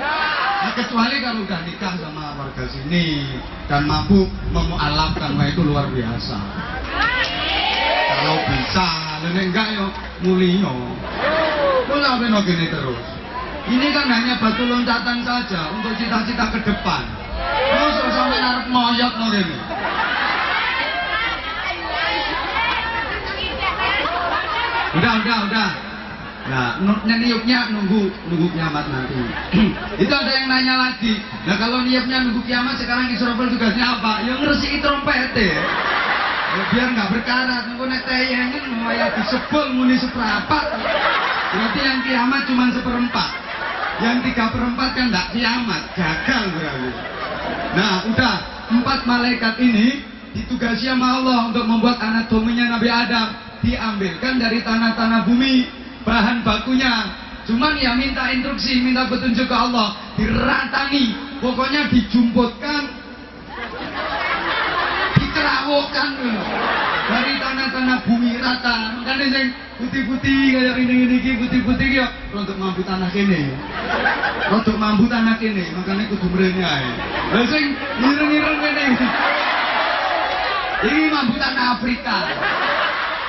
Nah, kecuali kalau udah nikah sama warga sini dan mampu memualafkan, itu luar biasa. Kalau bisa, lalu enggak ya mulia. Lu ngapain gini terus? Ini kan hanya batu loncatan saja untuk cita-cita ke depan. Terus sampai narap moyot no gini. Udah. Nah, niupnya nunggu kiamat nanti. Itu ada yang nanya lagi. Nah, kalau niupnya nunggu kiamat, sekarang Israfil tugasnya apa? Yang ngeresiki trompete. Ya, biar nggak berkarat. Nunggu nek tayangin ya disebul muni seperempat. Berarti yang kiamat cuma 1/4. Yang 3/4 kan nggak kiamat, gagal berarti. Nah, udah 4 malaikat ini ditugasi sama Allah untuk membuat anatominya Nabi Adam. Diambilkan dari tanah-tanah bumi. Bahan bakunya Cuman ya minta instruksi, minta petunjuk ke Allah, diratangi, pokoknya dijumputkan, dikerawokkan dari tanah-tanah bumi rata. Makanya yang putih-putih kayak ini putih-putih ya, untuk mampu tanah kene, untuk mampu tanah kene, makanya kudu mrene ae. Lah sing ireng-ireng kene, ini mampu tanah Afrika,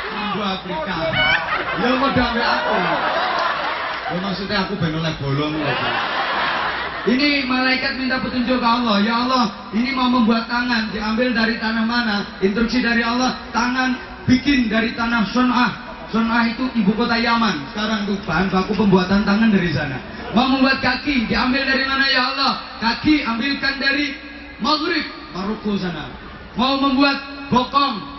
mampu Afrika. Ya modal aku. Ya maksudnya aku ben oleh bolong lagi. Ini malaikat minta petunjuk ke Allah. Ya Allah, ini mau membuat tangan, diambil dari tanah mana? Instruksi dari Allah, tangan bikin dari tanah Son'ah. Son'ah itu ibu kota Yaman. Sekarang tuh bahan baku pembuatan tangan dari sana. Mau membuat kaki, diambil dari mana ya Allah? Kaki ambilkan dari Maghrib, Maroko sana. Mau membuat bokong,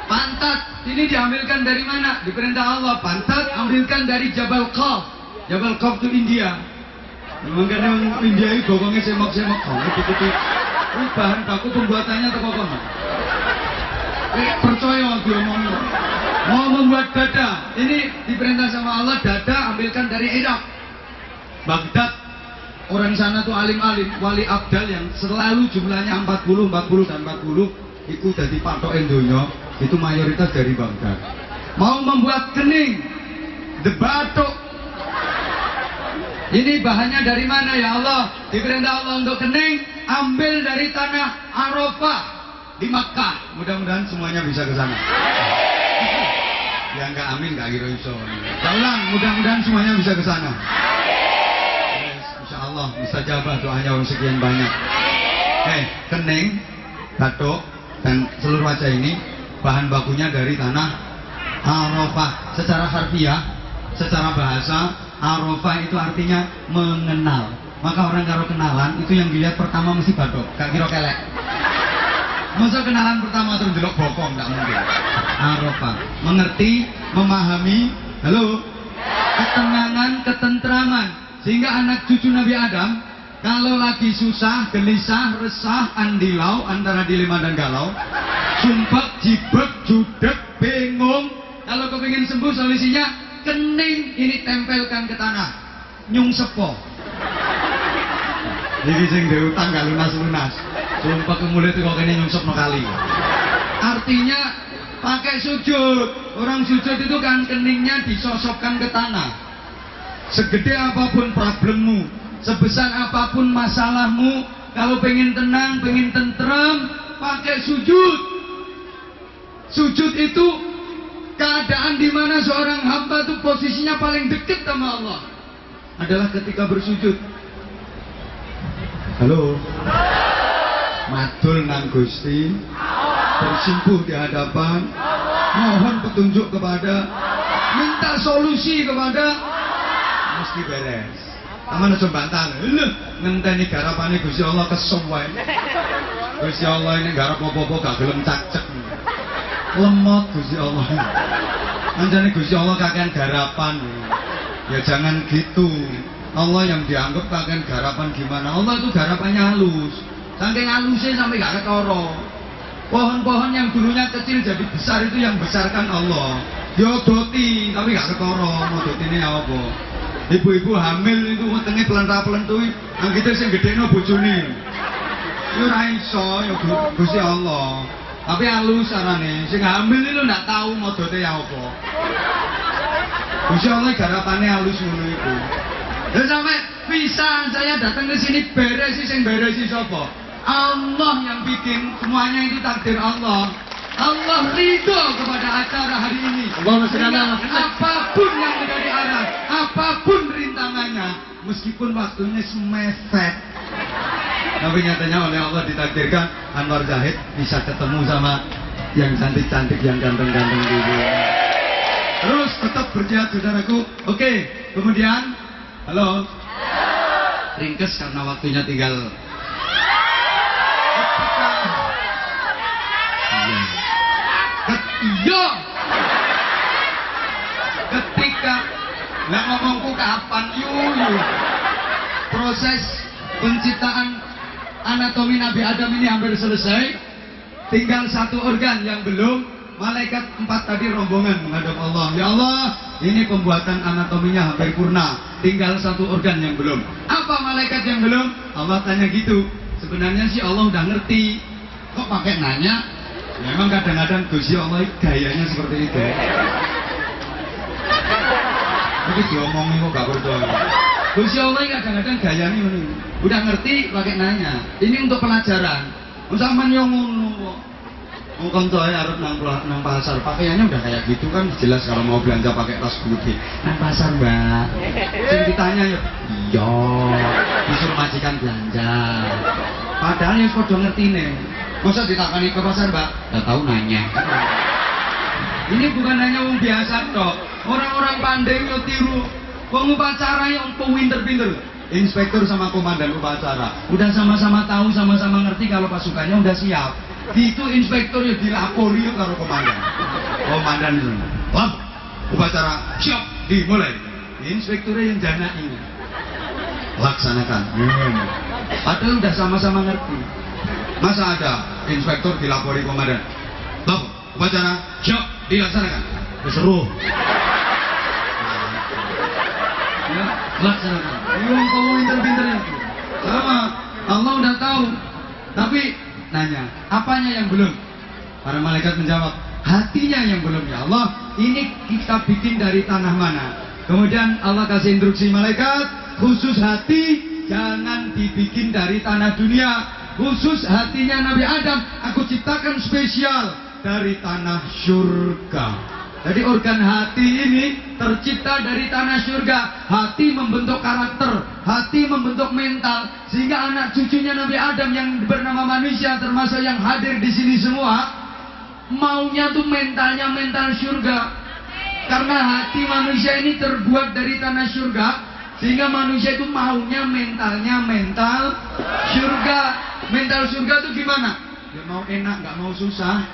pantat, ini diambilkan dari mana? Diperintah Allah, pantat ambilkan dari Jabal Khaf. Jabal Khaf itu India. Makanya India itu bokongnya semok-semok, gitu-gitu. Bahan baku pembuatannya teko kono. Percaya dia mau membuat dada. Ini diperintah sama Allah, dada ambilkan dari Irak. Baghdad. Orang sana tuh alim-alim, wali abdal yang selalu jumlahnya 40 dan 40 itu jadi patok Indonya. Itu mayoritas dari Baghdad. Mau membuat kening, the batuk. Ini bahannya dari mana ya Allah? Diperintah Allah untuk kening, ambil dari tanah Arafah di Makkah. Mudah-mudahan semuanya bisa ke sana. Ya enggak amin, enggak kira iso. Ulang, mudah-mudahan semuanya bisa ke sana. Insya Allah mustajabah doanya orang sekian banyak. Kening, batuk dan seluruh wajah ini bahan bakunya dari tanah Arafah. Secara harfiah, secara bahasa, Arafah itu artinya mengenal. Maka orang kalau kenalan itu yang dilihat pertama mesti batuk, gak kira kelek. Masa kenalan pertama terus delok bokong, gak mungkin. Arafah, mengerti, memahami, halo, ketenangan, ketentraman. Sehingga anak cucu Nabi Adam kalau lagi susah, gelisah, resah, andilau, antara dilema dan galau, sumpah, jibek, judek, bingung. Kalau kepingin sembuh solusinya kening, ini tempelkan ke tanah, nyung sepo. Jadi sing diutang gak lunas-lunas. Sumpah ke mulut itu kok kene nyung sepno kali. Artinya pakai sujud. Orang sujud itu kan keningnya disosokkan ke tanah. Segede apapun problemmu, sebesar apapun masalahmu, kalau pengen tenang, pengen tentrem, pakai sujud. Sujud itu keadaan di mana seorang hamba itu posisinya paling dekat sama Allah adalah ketika bersujud. Halo, madul nang Gusti, bersimpuh di hadapan, mohon petunjuk kepada, minta solusi kepada, mesti beres. Aman aja bantah. Ngenteni garapane Gusti Allah kesem wae. Gusti Allah ini garap apa-apa gak gelem cacek. Lemot Gusti Allah. Anjane Gusti Allah kakean garapan. Ya jangan gitu. Allah yang dianggap kakean garapan gimana? Allah itu garapannya halus. Saking halusnya sampai gak ketara. Pohon-pohon yang dulunya kecil jadi besar itu yang besarkan Allah. Diodoti tapi gak ketara. Modotine apa? Ibu-ibu hamil itu wetenge pelentra-pelentui, anggite sing gedhekno bojone. Yo ora iso, ya Gusti Allah. Tapi halus carane. Sing hamil itu ndak tahu modote ya apa. Gusti Allah garapane halus ngono iku. Lha sampe bisa saya datang ke sini beresi sing beresi sapa? Allah yang bikin, semuanya itu takdir Allah. Allah ridho kepada acara hari ini. Apapun yang menjadi arah, apapun rintangannya, meskipun waktunya semepet, tapi nyatanya oleh Allah ditakdirkan Anwar Zahid bisa ketemu sama yang cantik-cantik, yang ganteng-ganteng gitu. Terus tetap berjihad saudaraku. Oke, kemudian halo. Ringkes karena waktunya tinggal. Iya. Ketika lah ngomongku kapan yuk. Proses penciptaan anatomi Nabi Adam ini hampir selesai. Tinggal satu organ yang belum, malaikat 4 tadi rombongan menghadap Allah. Ya Allah, ini pembuatan anatominya hampir purna, tinggal 1 organ yang belum. Apa malaikat yang belum? Allah tanya gitu. Sebenarnya sih Allah udah ngerti, kok pakai nanya? Ya, memang kadang-kadang Gusti Allah gayanya seperti itu. Tapi diomongin kok gak percaya. Gusti Allah kadang-kadang gayanya ini. Udah ngerti pakai nanya. Ini untuk pelajaran. Sampeyan yo ngono kok. Wong kancae arep nang pasar, pakaiannya udah kayak gitu kan jelas kalau mau belanja pakai tas putih. Nang pasar, Mbak. Sing ditanya ya, iya. Disuruh majikan belanja. Padahal yang padha ngertine. Masa ditakani ke pasar, Mbak? Enggak tahu nanya. Ini bukan hanya wong biasa tok. Orang-orang pandai yo tiru. Wong upacara yang pinter-pinter. Inspektur sama komandan upacara udah sama-sama tahu, sama-sama ngerti kalau pasukannya udah siap. Itu inspektur ya dilapori karo komandan. Komandan itu, "Lap, upacara siap, dimulai." Inspekturnya yang janain. Laksanakan. Padahal udah sama-sama ngerti. Masa ada inspektur dilapori komandan, "Lap, upacara siap, dilaksanakan." Seru. Ya, laksanakan. Ini kamu pinter-pinter itu. Sama, Allah udah tahu. Tapi nanya, apanya yang belum? Para malaikat menjawab, hatinya yang belum. Ya Allah, ini kita bikin dari tanah mana? Kemudian Allah kasih instruksi malaikat, khusus hati jangan dibikin dari tanah dunia. Khusus hatinya Nabi Adam, aku ciptakan spesial dari tanah surga. Jadi organ hati ini tercipta dari tanah surga. Hati membentuk karakter, hati membentuk mental, sehingga anak cucunya Nabi Adam yang bernama manusia, termasuk yang hadir di sini semua, maunya tuh mentalnya mental surga. Karena hati manusia ini terbuat dari tanah surga, sehingga manusia itu maunya mentalnya mental surga. Mental surga itu gimana? Ya mau enak, nggak mau susah.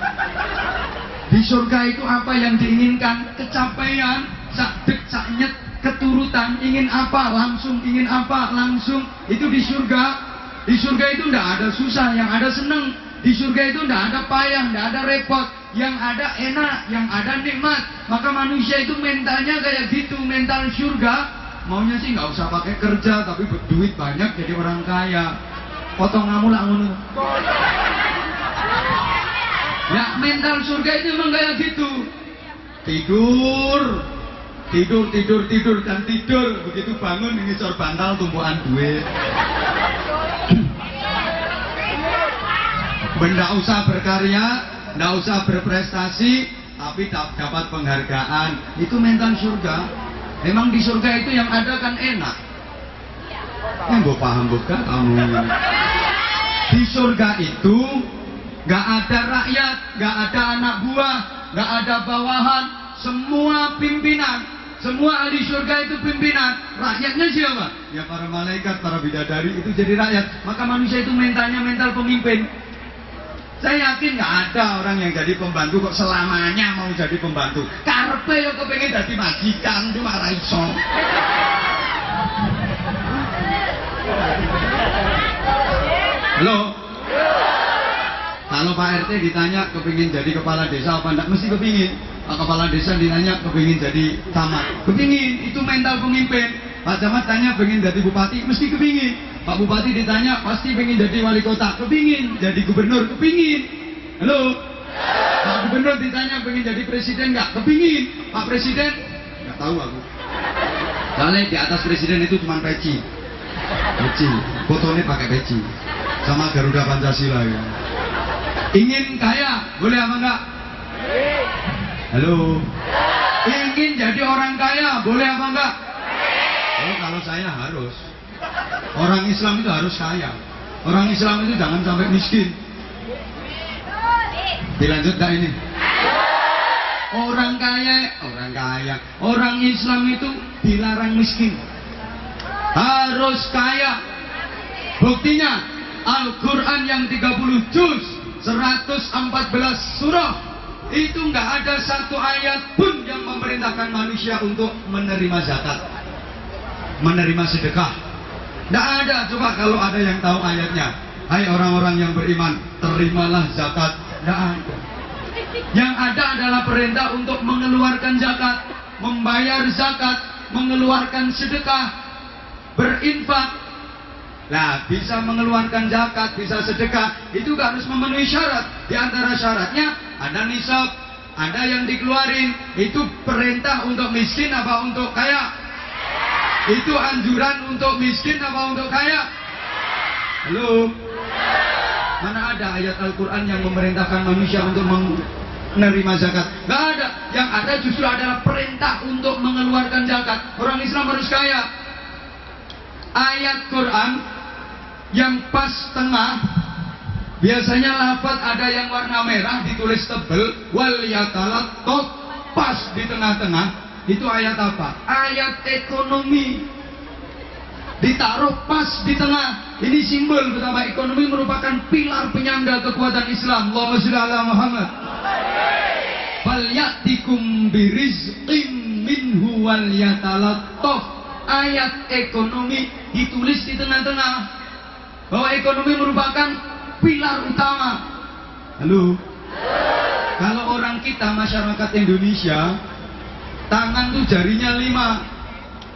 Di surga itu apa yang diinginkan, kecapaian, sakdek, saknyet, keturutan, ingin apa langsung, ingin apa langsung, itu di surga. Di surga itu tidak ada susah, yang ada seneng. Di surga itu tidak ada payah, tidak ada repot, yang ada enak, yang ada nikmat. Maka manusia itu mentalnya kayak gitu, mental surga. Maunya sih nggak usah pakai kerja, tapi berduit banyak jadi orang kaya. Potong ngamu lah ngono. Ya, mental surga itu memang kayak gitu. Tidur, dan tidur. Begitu bangun ini cor bantal tumpuan duit. Benda usah berkarya, nggak usah berprestasi, tapi dapat penghargaan. Itu mental surga. Memang di surga itu yang ada kan enak. Gue paham bukan kamu. Di surga itu gak ada rakyat, gak ada anak buah, gak ada bawahan, semua pimpinan, semua ahli surga itu pimpinan. Rakyatnya siapa? Ya para malaikat, para bidadari itu jadi rakyat. Maka manusia itu mentalnya mental pemimpin. Saya yakin gak ada orang yang jadi pembantu kok selamanya mau jadi pembantu. Karpe yo kepengen jadi majikan, cuma ra iso. Halo? Kalau Pak RT ditanya kepingin jadi kepala desa apa enggak, mesti kepingin. Pak kepala desa ditanya kepingin jadi camat, kepingin. Itu mental pemimpin. Pak camat tanya pengen jadi bupati, mesti kepingin. Pak bupati ditanya pasti pengen jadi wali kota, kepingin. Jadi gubernur, kepingin. Halo? Pak gubernur ditanya pengen jadi presiden enggak, kepingin. Pak presiden enggak tahu aku. Soalnya di atas presiden itu cuma peci, fotonya pakai peci sama Garuda Pancasila ya. Ingin kaya, boleh apa enggak? Halo? Ingin jadi orang kaya, boleh apa enggak? Oh, kalau saya harus. Orang Islam itu harus kaya. Orang Islam itu jangan sampai miskin. Dilanjut enggak ini? Orang kaya. Orang Islam itu dilarang miskin. Harus kaya. Buktinya Al-Quran yang 30 juz, 114 surah, itu nggak ada satu ayat pun yang memerintahkan manusia untuk menerima zakat, menerima sedekah. Nggak ada. Coba kalau ada yang tahu ayatnya, hai orang-orang yang beriman, terimalah zakat. Nggak ada. Yang ada adalah perintah untuk mengeluarkan zakat, membayar zakat, mengeluarkan sedekah, berinfak. Nah, bisa mengeluarkan zakat, bisa sedekah, itu harus memenuhi syarat. Di antara syaratnya ada nisab, ada yang dikeluarin. Itu perintah untuk miskin apa untuk kaya? Itu anjuran untuk miskin apa untuk kaya? Halo? Mana ada ayat Al-Quran yang memerintahkan manusia untuk menerima zakat? Gak ada. Yang ada justru adalah perintah untuk mengeluarkan zakat. Orang Islam harus kaya. Ayat Quran yang pas tengah, biasanya lafaz ada yang warna merah ditulis tebel, wal yatalattaf, pas di tengah-tengah. Itu ayat apa? Ayat ekonomi. Ditaruh pas di tengah. Ini simbol betapa ekonomi merupakan pilar penyangga kekuatan Islam. Allahumma sholli ala Muhammad. Falyatikum birizqin minhu wal yatalattaf. Ayat ekonomi ditulis di tengah-tengah, bahwa ekonomi merupakan pilar utama. Halo. Kalau orang kita masyarakat Indonesia, tangan tuh jarinya 5.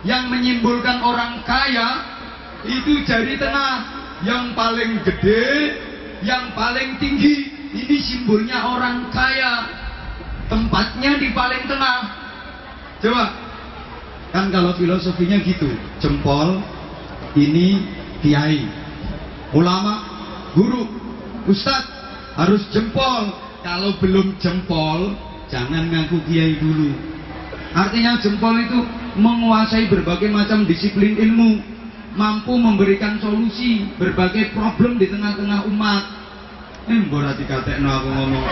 Yang menyimbolkan orang kaya itu jari tengah, yang paling gede, yang paling tinggi. Ini simbolnya orang kaya. Tempatnya di paling tengah. Coba, kan kalau filosofinya gitu, jempol ini kiai, ulama, guru, ustadz harus jempol. Kalau belum jempol, jangan ngaku kiai dulu. Artinya jempol itu menguasai berbagai macam disiplin ilmu, mampu memberikan solusi berbagai problem di tengah-tengah umat. Mbora dikatekno aku ngomong.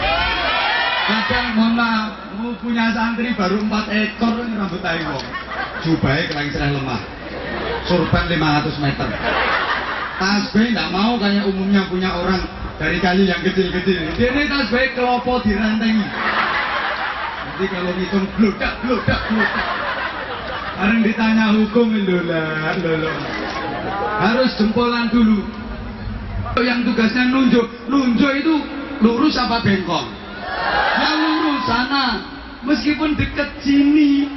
Kadang mohon maaf, punya santri baru 4 ekor rambut tai wong. Jubahe kelagi sereh lemah. Sorban 500 meter. Tasbih enggak mau kayak umumnya punya orang dari kayu yang kecil-kecil. Ini tasbih kelopo dirantengi. Jadi kalau ngitung blodak. Orang ditanya hukum lola. Harus jempolan dulu. Yang tugasnya nunjuk itu lurus apa bengkok? Yang lurus sana. Meskipun deket sini,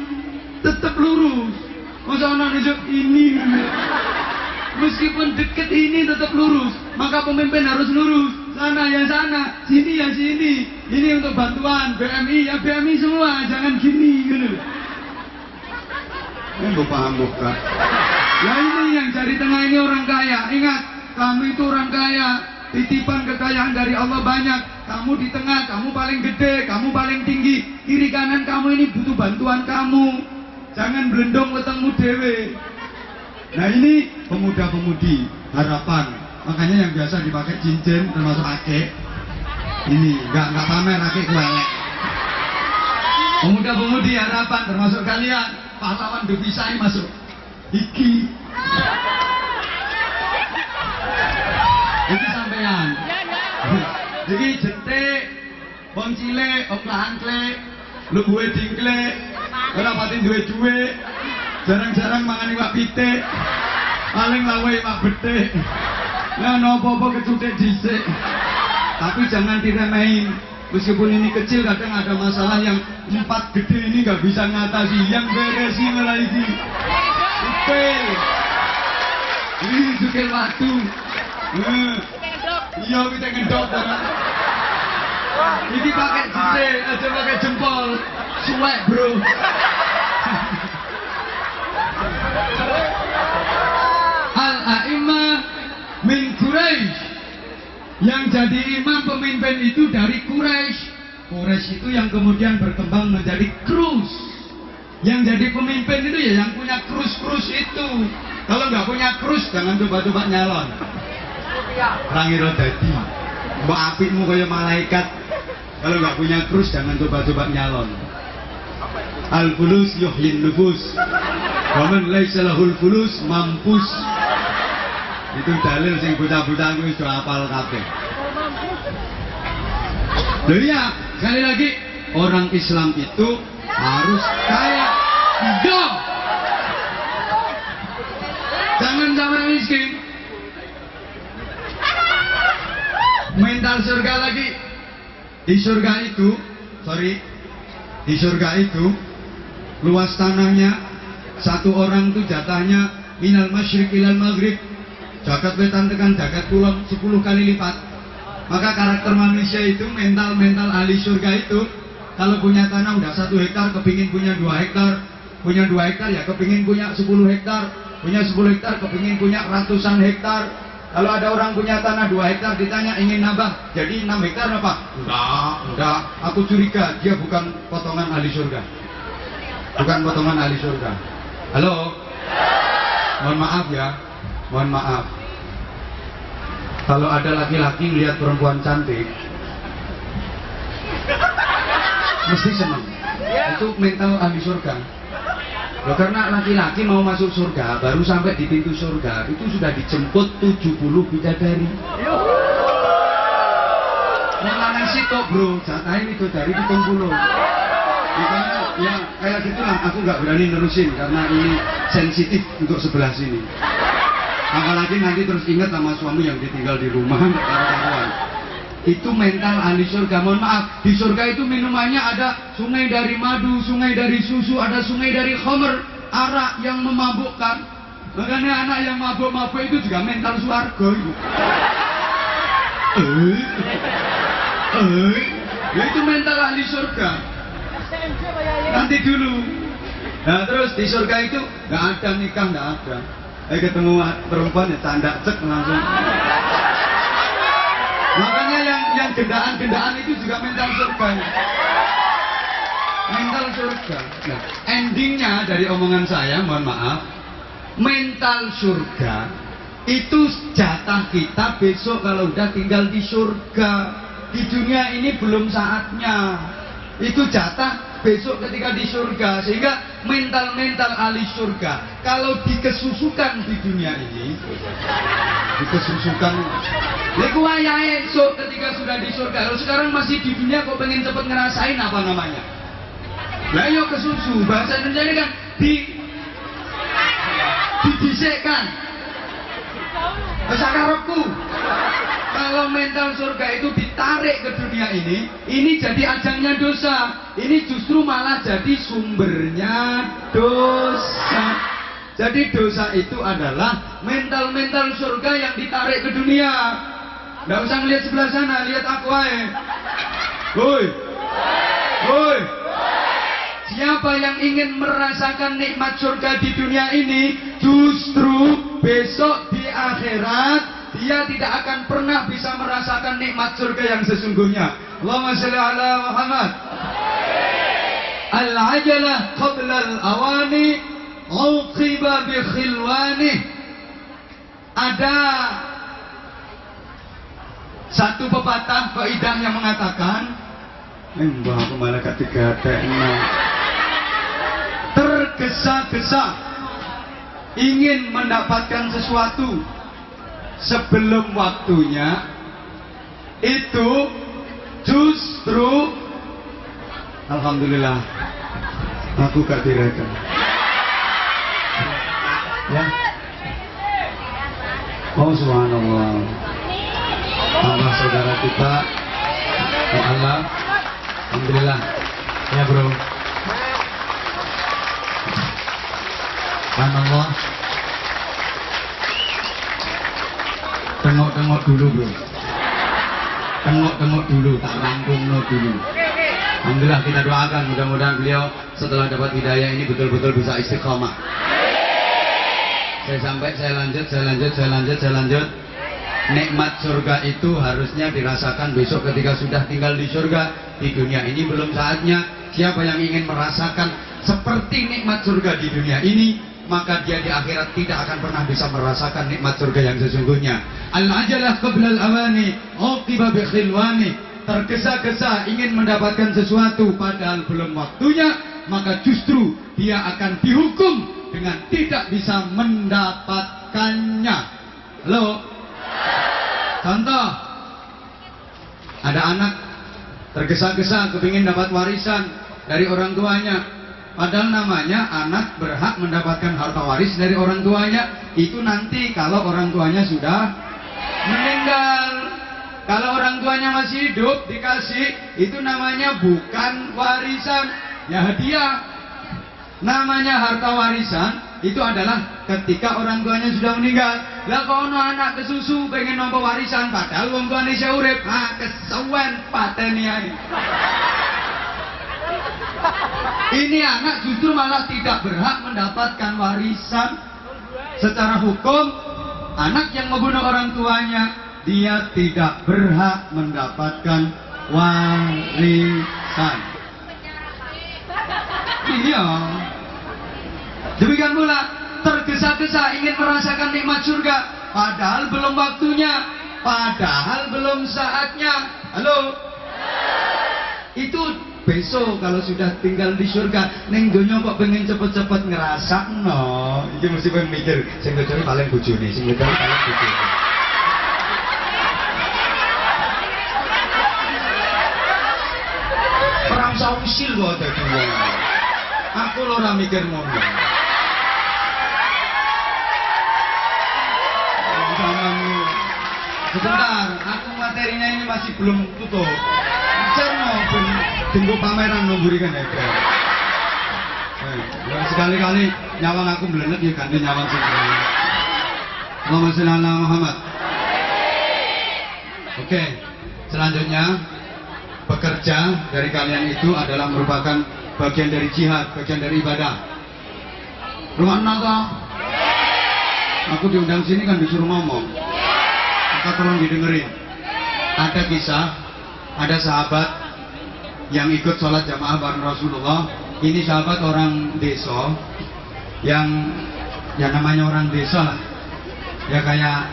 tetap lurus. Masa orang nunjuk ini. Meskipun deket ini tetap lurus. Maka pemimpin harus lurus. Sana ya sana, sini ya sini. Ini untuk bantuan BMI ya BMI semua, jangan gini gitu. Ini paham bukan? Ya ini yang jari tengah ini orang kaya. Ingat, kamu itu orang kaya. Titipan kekayaan dari Allah banyak. Kamu di tengah, kamu paling gede, kamu paling tinggi. Kiri kanan kamu ini butuh bantuan kamu. Jangan belendong wetengmu dewe. Nah ini pemuda-pemudi harapan. Makanya yang biasa dipakai cincin termasuk akek. Ini nggak pamer akek kuelek. Pemuda-pemudi harapan termasuk kalian. Pahlawan Devisai masuk. Iki. Iki sampean. Jadi jetik, wong cilik, oklahan klek, lu gue dingklek, ora pati duwe, jarang-jarang mangan iwak pitik, paling lawe iwak betik. Nah, nopo-nopo kecutek dhisik. Tapi jangan diremehin. Meskipun ini kecil, kadang ada masalah yang 4 gede ini nggak bisa ngatasi. Yang beresi malah ini. Upil. Ini juga waktu. Iya, kita ngedok. Ini pakai jete, aja pakai jempol. Suwek bro. Al-A'imah min Quraisy. Yang jadi imam pemimpin itu dari Quraisy. Quraisy itu yang kemudian berkembang menjadi Krus. Yang jadi pemimpin itu ya yang punya krus itu. Kalau nggak punya krus, jangan coba-coba nyalon. Rangi rodadi. Mbak apikmu kayak malaikat. Kalau nggak punya krus, jangan coba-coba nyalon. Al-fulus yuhyin nufus. Waman laisa lahul fulus mampus. Itu dalil sing buta-buta aku itu hafal kabeh. Loh iya, sekali lagi orang Islam itu harus kaya. Iya. Jangan sampai miskin. Mental surga lagi. Di surga itu sorry, di surga itu luas tanahnya satu orang tuh jatahnya minal masyriq ilal maghrib, jagat wetan tekan jagat kulon 10 kali lipat. Maka karakter manusia itu, mental ahli surga itu, kalau punya tanah udah 1 hektar kepingin punya 2 hektar, punya 2 hektar ya kepingin punya 10 hektar, punya 10 hektar kepingin punya ratusan hektar. Kalau ada orang punya tanah 2 hektar ditanya ingin nambah jadi 6 hektar apa? Enggak, aku curiga dia bukan potongan ahli surga. Bukan potongan ahli surga. Halo? Mohon maaf ya, mohon maaf. Kalau ada laki-laki lihat perempuan cantik mesti senang. Itu mental ahli surga. Loh, karena laki-laki mau masuk surga, baru sampai di pintu surga, itu sudah dijemput 70 bidadari. Nah, lanang sitok bro, jatah ini dari 70. Makanya ya kayak gitulah, aku nggak berani nerusin karena ini sensitif untuk sebelah sini. Apalagi nanti terus ingat sama suami yang ditinggal di rumah, karuan. Itu mental ahli surga. Mohon maaf, di surga itu minumannya ada sungai dari madu, sungai dari susu, ada sungai dari khamr, arak yang memabukkan. Makanya anak yang mabuk-mabuk itu juga mental surga itu. Itu mental ahli surga. Nanti dulu. Nah terus di surga itu nggak ada nikah, nggak ada. Ketemu perempuan ya canda cek langsung. Makanya yang gendaan-gendaan itu juga mental surga. Mental surga. Nah, endingnya dari omongan saya, mohon maaf, mental surga itu jatah kita besok kalau udah tinggal di surga. Di dunia ini belum saatnya. Itu jatah besok ketika di surga. Sehingga mental ahli surga kalau dikesusukan di dunia ini, dikesusukan leku wayahe esok ketika sudah di surga. Kalau sekarang masih di dunia kok pengen cepet ngerasain apa namanya? Lah yo kesusu, bahasa Indonesia kan dibisikkan. Sakarepku. Kalau mental surga itu ditarik ke dunia ini jadi ajangnya dosa. Ini justru malah jadi sumbernya dosa. Jadi dosa itu adalah mental surga yang ditarik ke dunia. Nggak usah ngeliat sebelah sana, lihat aku aja. Woi, woi. Siapa yang ingin merasakan nikmat surga di dunia ini, justru besok di akhirat dia tidak akan pernah bisa merasakan nikmat surga yang sesungguhnya. Allahumma sholli ala Muhammad. Al-ajalah qabla al-awani uqiba bi khilwani. Ada satu pepatah kaidah yang mengatakan, mbah aku malah ketiga tergesa-gesa ingin mendapatkan sesuatu sebelum waktunya itu justru, alhamdulillah aku gak direken ya. Oh subhanallah, Allah saudara kita ya Allah, alhamdulillah ya bro. Subhanallah. Tengok-tengok dulu bro, tengok-tengok dulu, tak rangkum dulu. Alhamdulillah kita doakan mudah-mudahan beliau setelah dapat hidayah ini betul-betul bisa istiqomah. Saya lanjut. Nikmat surga itu harusnya dirasakan besok ketika sudah tinggal di surga. Di dunia ini belum saatnya. Siapa yang ingin merasakan seperti nikmat surga di dunia ini, maka dia di akhirat tidak akan pernah bisa merasakan nikmat surga yang sesungguhnya. Al-ajalah qabla al-awani uqiba bi khilwani. Tergesa-gesa ingin mendapatkan sesuatu padahal belum waktunya, maka justru dia akan dihukum dengan tidak bisa mendapatkannya. Halo? Contoh, ada anak tergesa-gesa kepingin dapat warisan dari orang tuanya, padahal namanya anak berhak mendapatkan harta waris dari orang tuanya itu nanti kalau orang tuanya sudah meninggal. Kalau orang tuanya masih hidup dikasih, itu namanya bukan warisan, ya hadiah. Namanya harta warisan itu adalah ketika orang tuanya sudah meninggal. Lah kono anak kesusu pengen nampa warisan padahal wong tuane isih urip, kesuwen pateni ae. Ini anak justru malah tidak berhak mendapatkan warisan. Secara hukum, anak yang membunuh orang tuanya, dia tidak berhak mendapatkan warisan. Iya. Demikian pula tergesa-gesa ingin merasakan nikmat surga, padahal belum waktunya, padahal belum saatnya. Halo? Itu besok kalau sudah tinggal di surga, ning donya kok pengen cepet-cepet ngrasakno. Iki mesti pengen mikir, sing bojone paling bojone, sing wedok paling bojone. Perang sausil kok dadi wong. Aku lho ora mikir ngono. Sebentar, aku materinya ini masih belum tutup. Cerno tunggu pameran memberikan ya. Sekali-kali nyawang aku melenet ya ganti nyawang sendiri. Allahumma sholli ala Muhammad. Oke, selanjutnya bekerja dari kalian itu adalah merupakan bagian dari jihad, bagian dari ibadah. Rumah naga. Aku diundang sini kan disuruh ngomong. Maka tolong didengerin. Ada kisah, ada sahabat yang ikut sholat jamaah bareng Rasulullah. Ini sahabat orang desa yang ya namanya orang desa lah. Ya kayak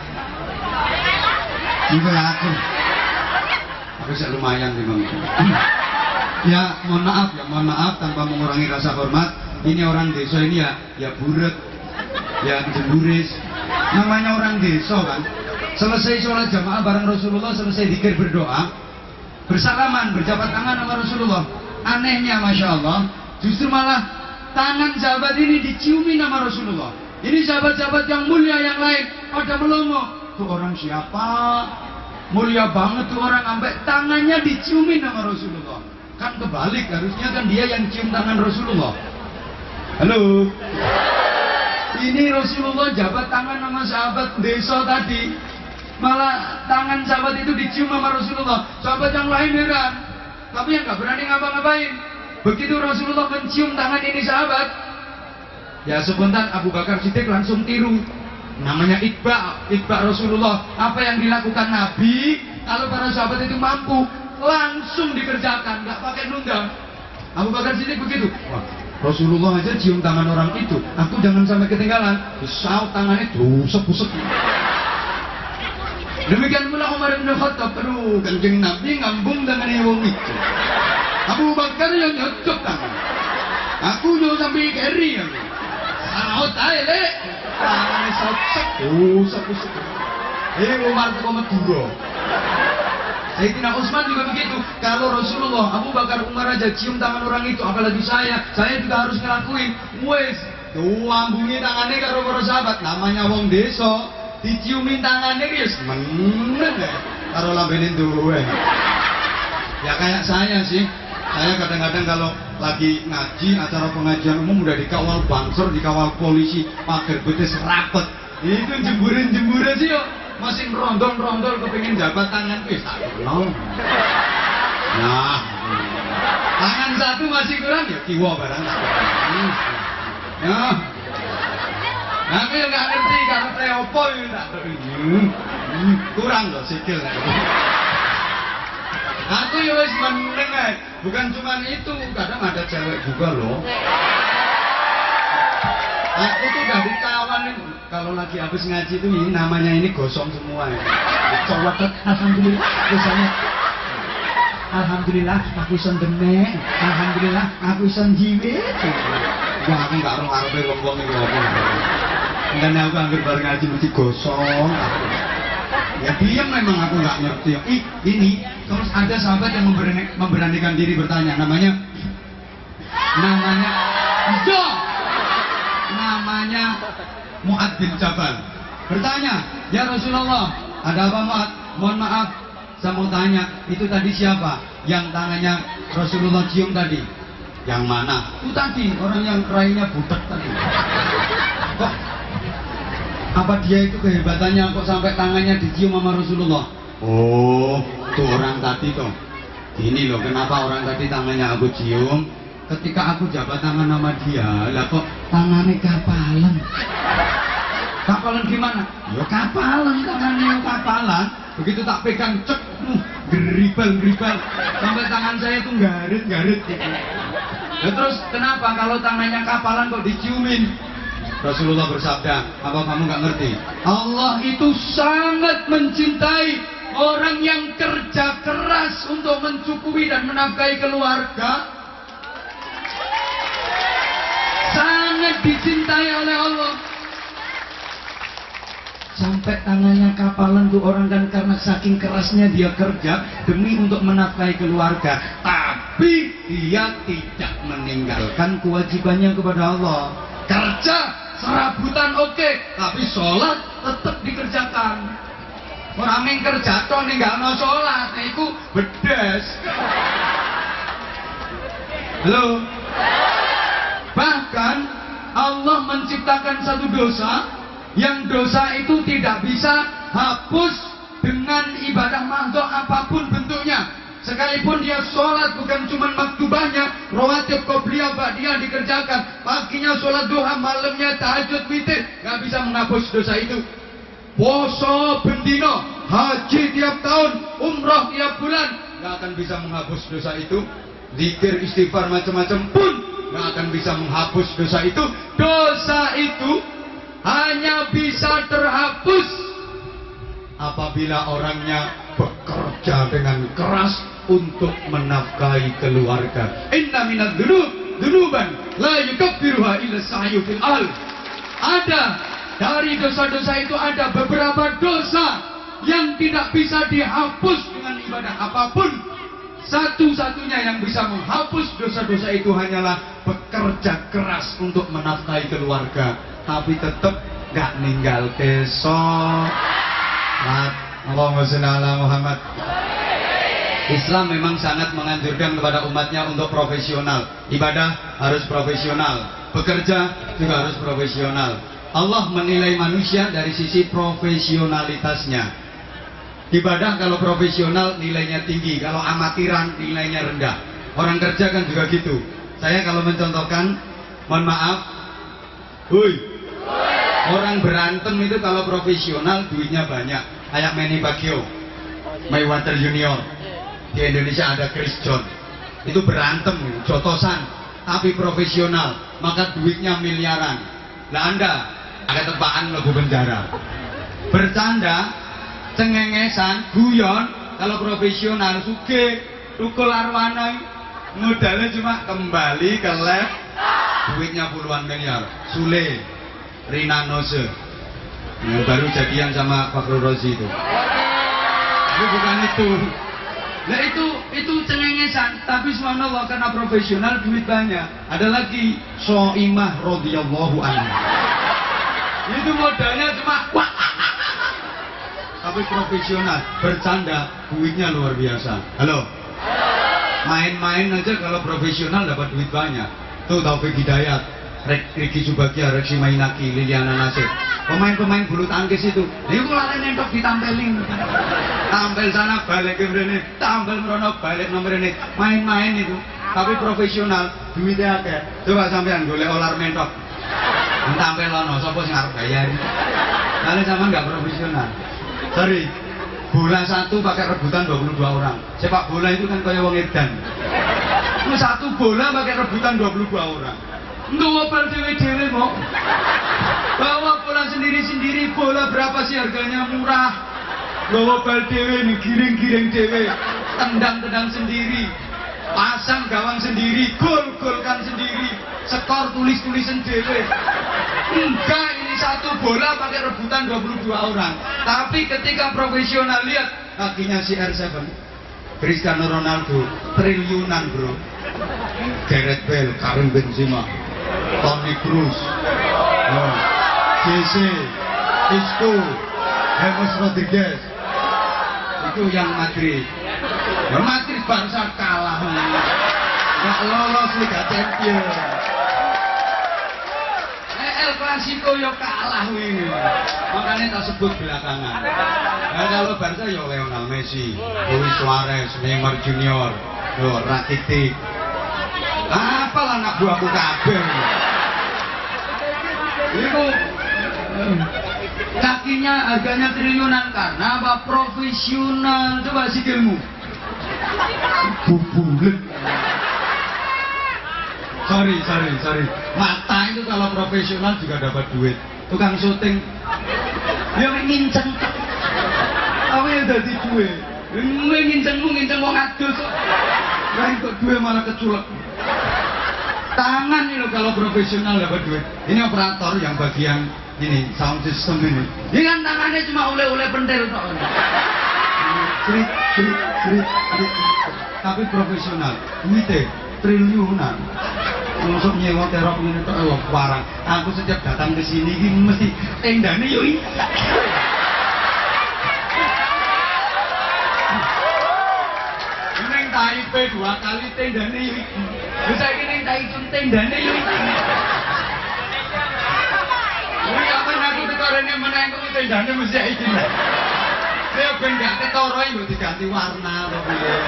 itu lah aku sih lumayan sih bang. Ya mohon maaf tanpa mengurangi rasa hormat. Ini orang desa ini ya buret, ya jemburis. Namanya orang desa kan. Selesai sholat jamaah bareng Rasulullah, selesai zikir berdoa, bersalaman, berjabat tangan sama Rasulullah. Anehnya Masya Allah, justru malah tangan sahabat ini diciumi nama Rasulullah. Ini sahabat-sahabat yang mulia yang lain pada melongo. Tuh orang siapa? Mulia banget tuh orang, sampai tangannya diciumi nama Rasulullah. Kan kebalik, harusnya kan dia yang cium tangan Rasulullah. Halo? Ini Rasulullah jabat tangan sama sahabat desa tadi. Malah tangan sahabat itu dicium sama Rasulullah. Sahabat yang lain heran, tapi yang gak berani ngapa-ngapain. Begitu Rasulullah mencium tangan ini sahabat, ya spontan Abu Bakar Siddiq langsung tiru. Namanya itba Rasulullah. Apa yang dilakukan Nabi, kalau para sahabat itu mampu, langsung dikerjakan, gak pakai nunda. Abu Bakar Siddiq begitu. Wah, Rasulullah aja cium tangan orang itu, aku jangan sampai ketinggalan. Saut tangannya busuk-busuk. Demikian pula Umar bin Khattab, aduh kanjeng Nabi ngambung tangannya wong itu. Abu Bakar yang nyocok tangan. Aku juga sampai keri ya. Saut aja lek. Tangannya saut busuk-busuk. Umar itu Madura. Sayyidina Utsman juga begitu. Kalau Rasulullah, Abu Bakar, Umar aja cium tangan orang itu, apalagi saya juga harus ngelakuin. Wes, tuh ambungi tangannya karo para sahabat, namanya wong desa. Diciumin tangannya ya meneng ya karo lambenin duwe. Ya kayak saya sih, saya kadang-kadang kalau lagi ngaji acara pengajian umum udah dikawal banser, dikawal polisi, pagar betis rapet, itu jemburin sih yuk masih rondol kepingin jabat tangan wis tak kenal. Nah tangan satu masih kurang ya kiwa barang ya. Aku yang gak ngerti karena saya opo kurang loh sikil. Aku ya wis meneng ae. Bukan cuma itu, kadang ada cewek juga loh. Aku tuh udah dikawan kalau lagi habis ngaji itu ini namanya ini gosong semua ya. Cowok alhamdulillah biasanya. Alhamdulillah aku ison demek. Alhamdulillah aku ison jiwit. Wah aku gak roh-roh wong-wong iki opo. Karena aku hampir bareng ngaji mesti gosong. Ya diam memang aku nggak ngerti. Ini terus ada sahabat yang memberanikan diri bertanya. Namanya Mu'ad bin Jabal. Bertanya, ya Rasulullah, ada apa Mu'ad? Mohon maaf, Saya mau tanya, itu tadi siapa? Yang tangannya Rasulullah cium tadi? Yang mana? Itu tadi, orang yang rainya butek tadi. Kok? Apa dia itu kehebatannya kok sampai tangannya dicium sama Rasulullah? Oh, tuh orang tadi toh. Ini loh, kenapa orang tadi tangannya aku cium? Ketika aku jabat tangan sama dia, lah kok tangannya kapalan? Kapalan gimana? Ya kapalan, tangannya kapalan. Begitu tak pegang, cek, geribal, sampai tangan saya tuh garit gitu. Nah, terus kenapa kalau tangannya kapalan kok diciumin? Rasulullah bersabda, apa kamu nggak ngerti? Allah itu sangat mencintai orang yang kerja keras untuk mencukupi dan menafkahi keluarga. Sangat dicintai oleh Allah. Sampai tangannya kapalan tuh orang kan karena saking kerasnya dia kerja demi untuk menafkahi keluarga. Tapi dia tidak meninggalkan kewajibannya kepada Allah. Kerja serabutan oke, tapi sholat tetap dikerjakan. Orang yang kerja toh ninggalno sholat, itu bedes. Halo. Bahkan Allah menciptakan satu dosa yang dosa itu tidak bisa hapus dengan ibadah makhluk apapun bentuknya. Sekalipun dia sholat bukan cuma maktubahnya, rawatib, qobliyah, ba'diyah dikerjakan, paginya sholat duha, malamnya tahajud, witir, nggak bisa menghapus dosa itu. Poso bendino, haji tiap tahun, umroh tiap bulan, nggak akan bisa menghapus dosa itu. Zikir, istighfar macam-macam pun nggak akan bisa menghapus dosa itu. Dosa itu hanya bisa terhapus apabila orangnya bekerja dengan keras untuk menafkahi keluarga. Inna minadz dzunuban la yukaffiruha illa sa'yu fil al. Ada dari dosa-dosa itu ada beberapa dosa yang tidak bisa dihapus dengan ibadah apapun. Satu-satunya yang bisa menghapus dosa-dosa itu hanyalah bekerja keras untuk menafkahi keluarga, tapi tetap gak ninggal desa. Allahumma sholli ala Muhammad. Islam memang sangat menganjurkan kepada umatnya untuk profesional. Ibadah harus profesional, bekerja juga harus profesional. Allah menilai manusia dari sisi profesionalitasnya. Ibadah kalau profesional nilainya tinggi, kalau amatiran nilainya rendah. Orang kerja kan juga gitu. Saya kalau mencontohkan, mohon maaf, orang berantem itu kalau profesional duitnya banyak. Kayak Manny Pacquiao, Mayweather Junior. Di Indonesia ada Chris John. Itu berantem, jotosan, tapi profesional, maka duitnya miliaran. Nah Anda ada tepaan lebu penjara. Bercanda, cengengesan, guyon, kalau profesional suge, tukul arwana, modalnya cuma kembali ke lab, duitnya puluhan miliar. Sule, Rina Nose, yang baru jadian sama Pak Rozi itu. Tapi bukan itu. Nah itu cengengesan, tapi subhanallah karena profesional duit banyak. Ada lagi Soimah radhiyallahu anha. Itu modalnya cuma tapi profesional, bercanda, duitnya luar biasa. Halo? Main-main aja kalau profesional dapat duit banyak. Tuh Taufik Hidayat, Riki Subagia, Reksi Mainaki, Liliana Nasir. Pemain-pemain bulu tangkis itu. Itu lari nentok ditampelin. Tampil sana balik ke sini, tampil merono balik nomor ini. Main-main itu. Tapi profesional, duitnya akeh. Coba sampean golek olar mentok. Tampil lono, sapa sing arep bayar. Kalian sama nggak profesional. Sorry, bola satu pakai rebutan 22 orang. Sepak bola itu kan kayak wong edan. Itu satu bola pakai rebutan 22 orang. Ngopel dewe-dewe mau. Bawa bola sendiri-sendiri, bola berapa sih harganya, murah. Bawa bal dewe nih, giring-giring dewe, tendang-tendang sendiri, pasang gawang sendiri, gol-golkan sendiri, skor tulis-tulisan dewe. Enggak, ini satu bola pakai rebutan 22 orang. Tapi ketika profesional lihat kakinya si R7, Cristiano Ronaldo, triliunan bro. Gareth Bale, Karim Benzema, Toni Kroos, JC, Isco, James Rodriguez. Itu yang Madrid. Ya Madrid Barca kalah. Nggak lolos Liga Champions. El Clasico yo kalah ini. Makanya tak sebut belakangan. Nah, kalau Barca yo Lionel Messi, Luis Suarez, Neymar Junior, yo Rakitic. Apalah anak buahku kabeh. Itu kakinya harganya triliunan karena apa? Profesional. Coba sikilmu. Bubulet. Sorry. Mata itu kalau profesional juga dapat duit. Tukang syuting, dia nginceng. Apa yang jadi duit? Nginceng wong adus. Lain kok duit malah keculek. Tangan ini loh kalau profesional dapat duit. Ini operator yang bagian ini sound system ini. Ini kan tangannya cuma ule-ule pentil tok. Krik. Tapi profesional. Duitnya triliunan. Masuk nyewa terok ini tuh barang. Aku setiap datang ke sini ini mesti tendane yo iki. Neng Taipei 2 kali tendane yo iki. Bisa iki Taichung tendane yo iki. Ini apa aku tekorene meneng kok tendane mesti iki. Saya ben gak ketara iki diganti warna apa piye.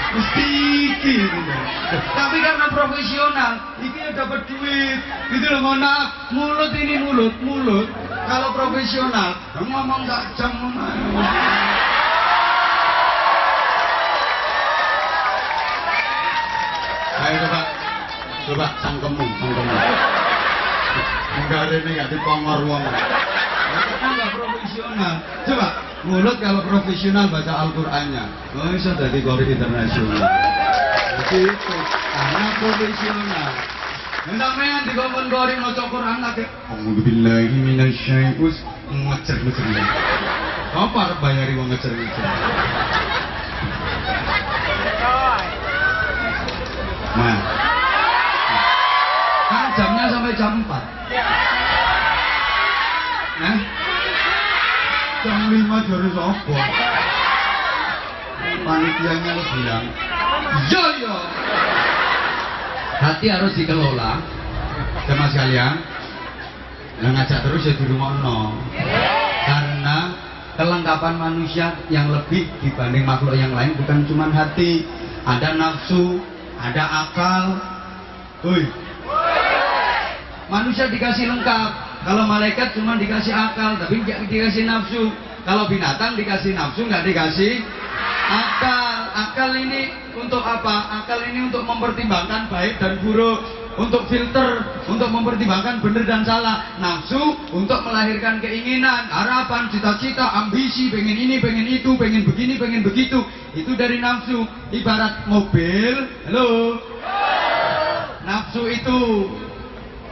Mesti gitu. Tapi karena profesional, ini dapat duit. Gitu loh, mohon maaf. Mulut ini mulut. Kalau profesional, ngomong gak jam. Ayo coba cangkemmu. Enggak ada ini gak dipongor wong. Karena nggak profesional. Coba mulut kalau profesional baca Al-Qur'annya. Oh, bisa jadi Qori internasional. Begitu. Karena profesional. Entah main di Qori maca Qur'an lagi. Alhamdulillah minasyai'us ngecer. Apa harus bayari wong ngecer. Nah. Kan jamnya sampai jam 4. Nah, jam 5 dari sopo. Panitianya lo bilang, yo. Hati harus dikelola, sama sekalian. Yang ngajak terus ya di rumah no. Karena kelengkapan manusia yang lebih dibanding makhluk yang lain bukan cuma hati, ada nafsu, ada akal. Woi, manusia dikasih lengkap. Kalau malaikat cuma dikasih akal, tapi nggak dikasih nafsu. Kalau binatang dikasih nafsu, nggak dikasih akal. Akal ini untuk apa? Akal ini untuk mempertimbangkan baik dan buruk, untuk filter, untuk mempertimbangkan benar dan salah. Nafsu untuk melahirkan keinginan, harapan, cita-cita, ambisi, pengen ini, pengen itu, pengen begini, pengen begitu. Itu dari nafsu. Ibarat mobil, halo. Nafsu itu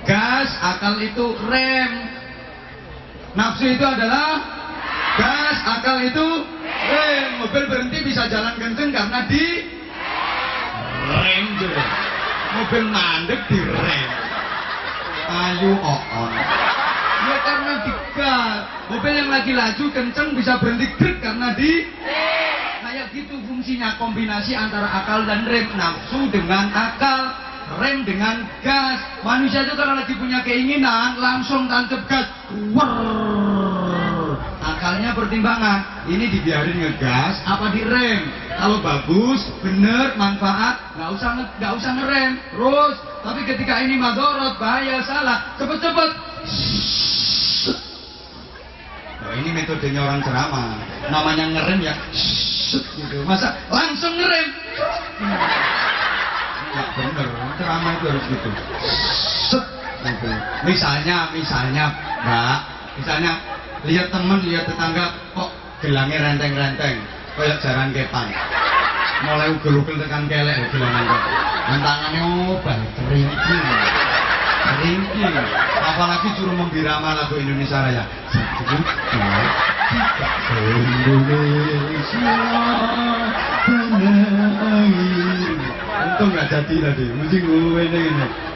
gas, akal itu rem. Nafsu itu adalah gas, akal itu rem. Mobil berhenti bisa jalan kenceng karena di rem. Mobil mandek di rem. Ayu on. Ya karena di gas. Mobil yang lagi laju kenceng bisa berhenti grek karena di kayak gitu fungsinya, kombinasi antara akal dan rem. Nafsu dengan akal, rem dengan gas. Manusia itu kalau lagi punya keinginan langsung tancap gas. War. Akalnya pertimbangan, ini dibiarin ngegas apa direm. Kalau bagus, bener, manfaat, nggak usah ngerem terus. Tapi ketika ini madorot, bahaya, salah, cepet. Nah, ini metodenya orang ceramah. Namanya ngerem ya, gitu. Masa langsung ngerem? Nggak bener, ceramah itu harus gitu. Gitu. Misalnya, Mbak, lihat temen, lihat tetangga, kok gelangnya renteng-renteng, kayak jaran kepan. Mulai ugel-ugel tekan kelek, gelangan kok. Tangannya obah, keringking. Apalagi suruh membirama lagu Indonesia Raya. 1, 2, 3, Indonesia tanah air. Untung nggak jadi tadi, mesti gue ini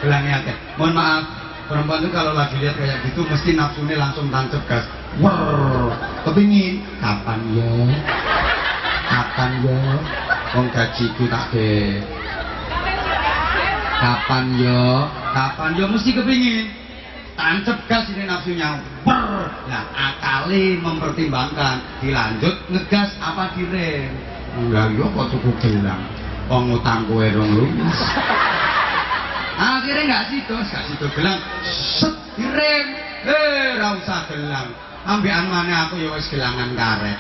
gelangnya akeh. Mohon maaf, perempuan itu kalau lagi lihat kayak gitu mesti nafsunya langsung tancap gas. Wow, kepingin kapan ya? kapan yo wong gajiku tak de kapan yo mesti kepingin tancep gas ini nafsunya nah akali mempertimbangkan dilanjut ngegas apa direm enggak yo kok tuku gelang wong utang kowe rong lunas akhirnya gak situ gelang set direm ra usah gelang ambekan maneh aku ya wis gelangan karet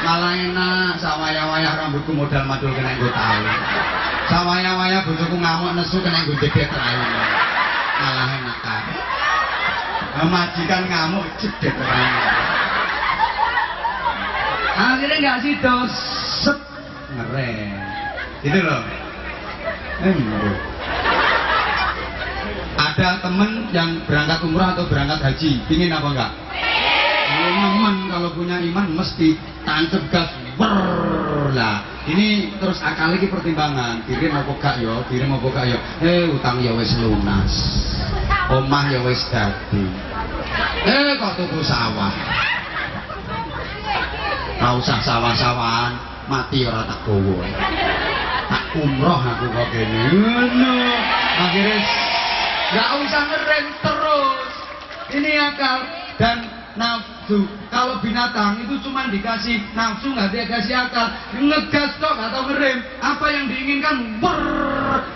malah enak sawaya-waya rambutku modal madul kena nggo tali sawaya-waya bojoku ngamuk nesu kena nggo jedet rai malah enak karet majikan ngamuk jedet rai akhirnya gak situ set ngerem gitu loh ada temen yang berangkat umrah atau berangkat haji pingin apa enggak? Nemen kalau punya iman mesti tancep gas lah ini terus akal lagi pertimbangan diri mau gak yo utang ya wis lunas omah ya wis dadi kok tuku sawah ra usah sawah-sawahan mati ora tak gowo tak umroh aku kok kene ngono akhirnya gak usah ngerem terus ini akal dan nafsu. Kalau binatang itu cuma dikasih nafsu nggak dikasih akal ngegas kok atau ngerem apa yang diinginkan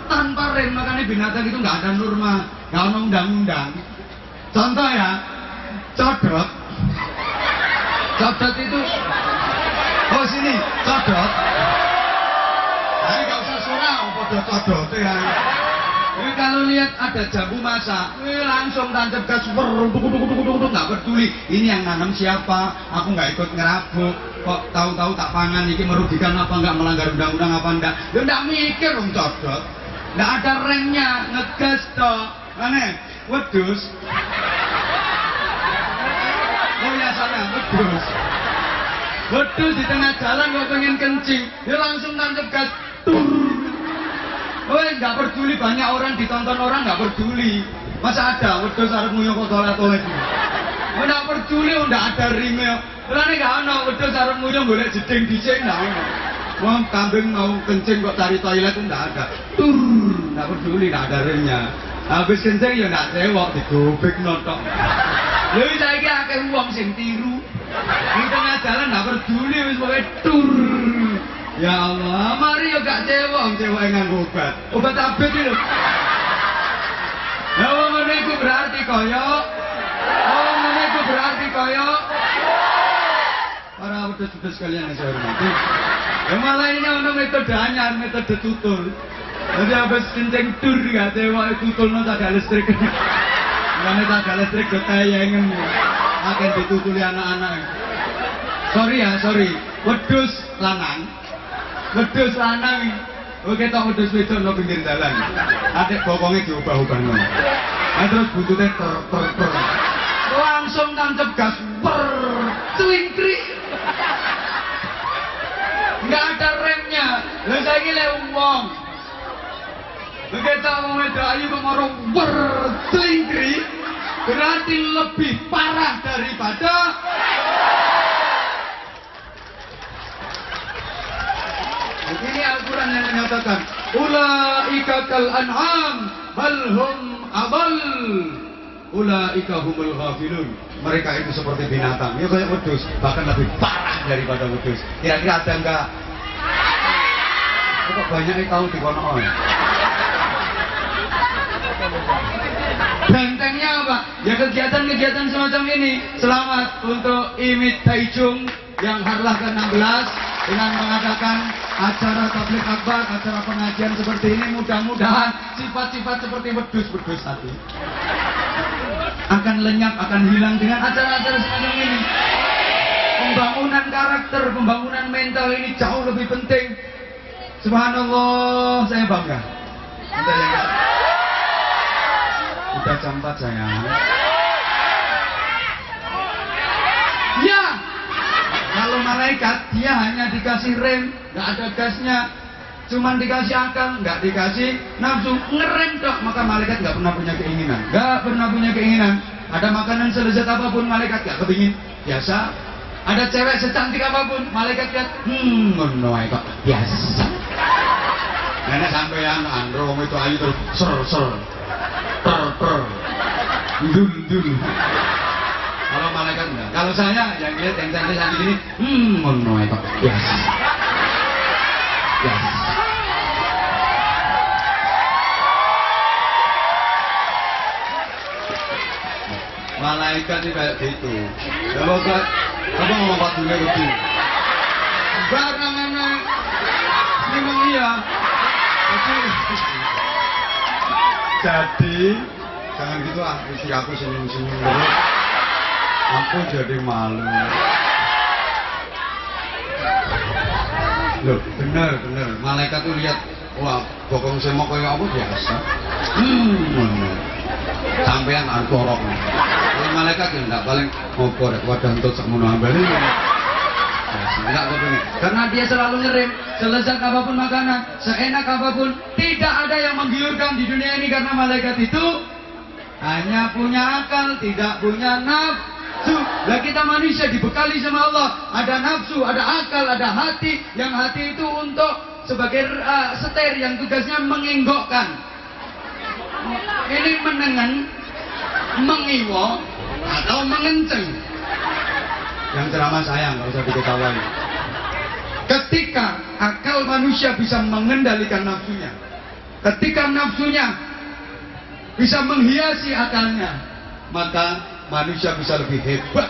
tanpa rem makanya binatang itu nggak ada norma nggak ada undang-undang contoh ya codot itu oh sini codot nah nggak usah surau pada codot ya. Kalau lihat ada jambu masak, langsung tancap gas, nggak peduli. Ini yang nanam siapa? Aku nggak ikut ngerabuk. Kok tahu-tahu tak pangan, ini merugikan apa nggak melanggar undang-undang apa enggak? Ya nggak mikir dong codot. Nggak ada remnya, ngegas toh. Aneh, wedus. Oh ya sana, wedus. Wedus di tengah jalan kok pengen kencing, dia langsung tancap gas. Nggak peduli banyak orang ditonton orang nggak peduli masa ada wedus arep nguyuh kok toilet nggak peduli nggak ada rimnya karena nggak ada wedus arep nguyuh golek jeding dicek nggak ada wong kambing mau kencing kok cari toilet nggak ada nggak peduli nggak ada rimnya habis kencing ya nggak cewek digobek notok lalu saya kira akeh wong sing tiru di tengah jalan nggak peduli wis pokoke ya Allah, mari yo gak cewek nganggo obat abet itu. Ya Allah, itu berarti koyok. Para wedus-wedus sekalian yang saya hormati. Ya malah ini ono metode anyar, metode tutul. Jadi habis kencing tur gak cewek tutulno tak listrik. Karena tak listrik go tayengen. Akan ditutuli anak-anak. Sorry. Wedus lanang. Wedus lanang, oke tak wedus wedok no pinggir jalan. Adik bokongnya diubah-ubah no. Terus bututnya ter. Langsung tancap gas, celingkrik. Nggak ada remnya. Lalu saya gila uang. Begitu mau wedok ayu kemorong celingkrik, berarti lebih parah daripada. Ini Al-Quran yang menyatakan ulaika kal an'am bal hum abal ulaika humul ghafilun mereka itu seperti binatang ya kayak wedus bahkan lebih parah daripada wedus kira-kira ada enggak kok banyak yang tahu di kono bentengnya apa ya kegiatan-kegiatan semacam ini selamat untuk Imit Taijung yang harlah ke-16 dengan mengadakan acara tabligh akbar, acara pengajian seperti ini mudah-mudahan sifat-sifat seperti wedus tadi akan lenyap, akan hilang dengan acara-acara semacam ini. Pembangunan karakter, pembangunan mental ini jauh lebih penting. Subhanallah, saya bangga. Udah jam 4 sayang. Ya. Kalau malaikat dia hanya dikasih rem, nggak ada gasnya, cuman dikasih akal, nggak dikasih nafsu, ngerem dok, maka malaikat nggak pernah punya keinginan, nggak pernah punya keinginan. Ada makanan selezat apapun malaikat nggak kepingin, biasa ada cewek secantik apapun, malaikat lihat, ngono ae kok biasa. Karena sampean andro itu ayu terus ser dul. Kalau malaikat enggak. Kalau saya yang lihat yang cantik ini, ngono ae kok biasa. Malaikat itu kayak gitu. Kalau kamu ngomong patungnya begitu. Barang anak, memang iya. Jadi jangan gitu isi aku senyum-senyum dulu. Aku jadi malu. Loh, bener. Malaikat tuh lihat, wah, bokong semok kayak apa biasa. Sampean aku orok. Kalau malaikat ya enggak paling ngopor wadah untuk sakmono ambane. Enggak kok. Karena dia selalu ngerem, selezat apapun makanan, seenak apapun, tidak ada yang menggiurkan di dunia ini karena malaikat itu hanya punya akal, tidak punya nafsu. Lah kita manusia dibekali sama Allah, ada nafsu, ada akal, ada hati. Yang hati itu untuk sebagai setir yang tugasnya mengenggokkan. Ini menengen, mengiwo, atau mengenceng. Yang ceramah saya nggak usah diketahui. Ketika akal manusia bisa mengendalikan nafsunya, ketika nafsunya bisa menghiasi akalnya, maka manusia bisa lebih hebat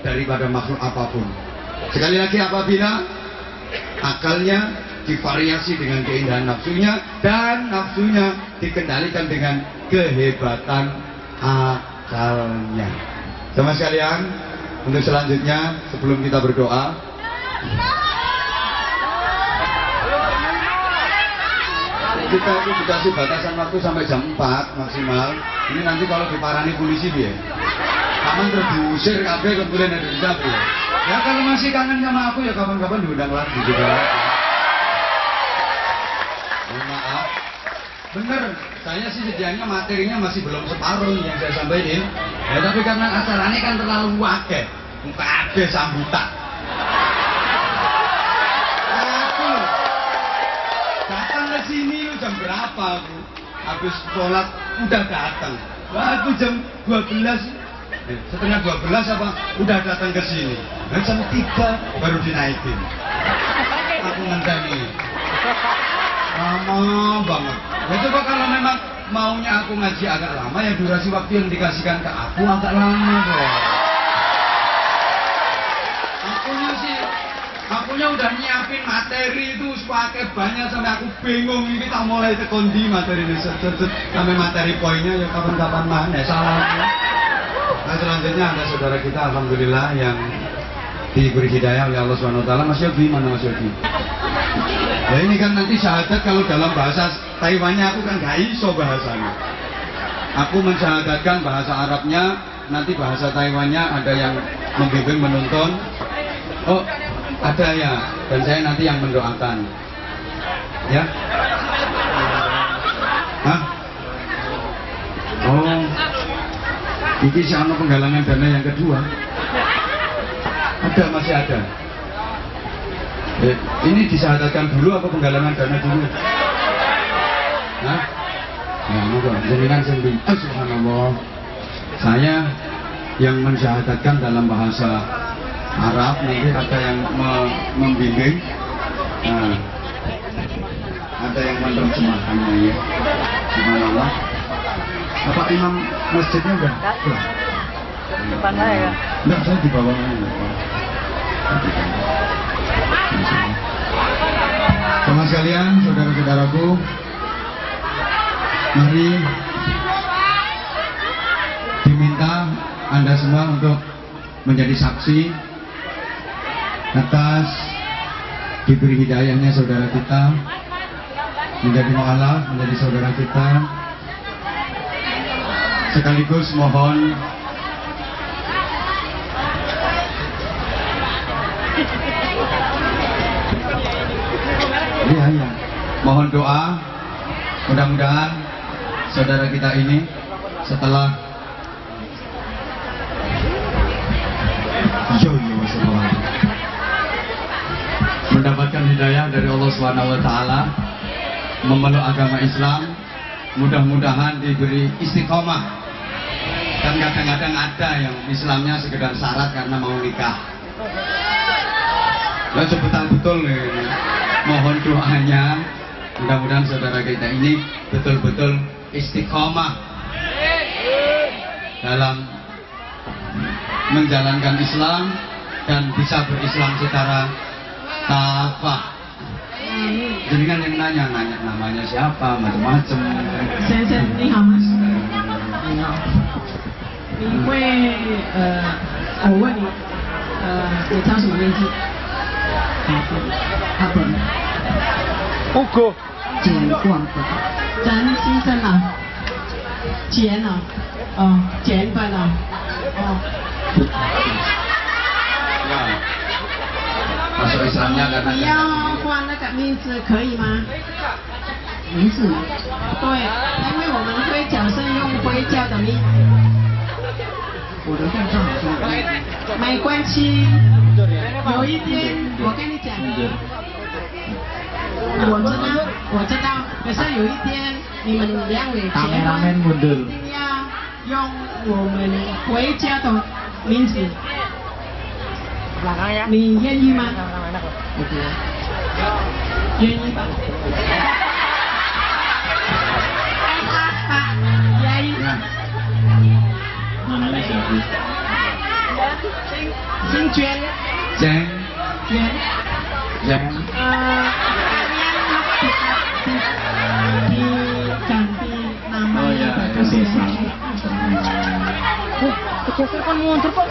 daripada makhluk apapun. Sekali lagi, apabila akalnya divariasi dengan keindahan nafsunya dan nafsunya dikendalikan dengan kehebatan akalnya. Sama sekalian, untuk selanjutnya sebelum kita berdoa, kita itu dikasih batasan waktu sampai jam 4 maksimal. Ini nanti kalau diparani polisi dia, kapan terus diusir kabeh kemudian ada di dapur. Ya kalau masih kangen sama aku ya kapan-kapan diundang lagi juga. Maaf, bener, saya sih sedianya materinya masih belum separuh yang saya sampaikan. Ya tapi karena acaranya kan terlalu wakil, muka ada sambutan. Aku datang ke sini jam berapa aku? Habis sholat udah datang. Wah, aku jam 12, setengah 12 apa? Udah datang ke sini. Dan jam 3 baru dinaikin. Aku ngenteni. Lama banget. Ya coba kalau memang maunya aku ngaji agak lama, ya durasi waktu yang dikasihkan ke aku agak lama kok. Akunya udah nyiapin materi itu pakai banyak sampai aku bingung ini tak mulai tekondi materi ini sampai materi poinnya ya kapan-kapan mana salah. Nah selanjutnya ada saudara kita alhamdulillah yang diberi hidayah oleh Allah SWT. Mas Yogi, mana Mas Yogi? Ya ini kan nanti syahadat kalau dalam bahasa Taiwannya aku kan gak iso bahasanya. Aku mensyahadatkan bahasa Arabnya, nanti bahasa Taiwannya ada yang membimbing menuntun. Oh ada ya, dan saya nanti yang mendoakan. Ya? Hah? Oh, ini siapa penggalangan dana yang kedua? Ada, masih ada. Ini disyahadatkan dulu apa penggalangan dana dulu? Hah? Ya, moga jenengan sendiri. Subhanallah. Saya yang mensyahadatkan dalam bahasa Arab, nanti ada yang membimbing. Nah, ada yang menerjemahkannya ya. Subhanallah. Apa imam masjidnya udah? Depan saya ya? Enggak, saya di bawahnya. Sama sekalian, saudara-saudaraku, mari diminta Anda semua untuk menjadi saksi atas diberi hidayahnya saudara kita, menjadi mu'alaf, menjadi saudara kita. Sekaligus mohon ya. Mohon doa, mudah-mudahan saudara kita ini setelah mendapatkan hidayah dari Allah Subhanahu wa taala, memeluk agama Islam, mudah-mudahan diberi istiqomah. Dan kadang-kadang ada yang Islamnya sekedar syarat karena mau nikah. Ya betul-betul mohon doanya, mudah-mudahan saudara kita ini betul-betul istiqomah dalam menjalankan Islam dan bisa berislam secara kafah. Jadi kan yang nanya namanya siapa, macam-macam. 先生你好吗？你好。你会我问你你叫什么名字？阿本。不过简冠本。咱先生啊，简啊，哦，简本啊，哦。 Ya, masuk Islamnya karena 你要换那个名字可以吗？名字？对，因为我们会角是用会叫的名。我的护照好像没关系，有一天我跟你讲，我知道，可是有一天你们两位结婚，一定要用我们回家的名字。 你愿意吗？愿意吧？愿意。姓娟。Jeng.娟。 Jeng. Diganti namanya bagus ya. Dikeserkan mundur kok.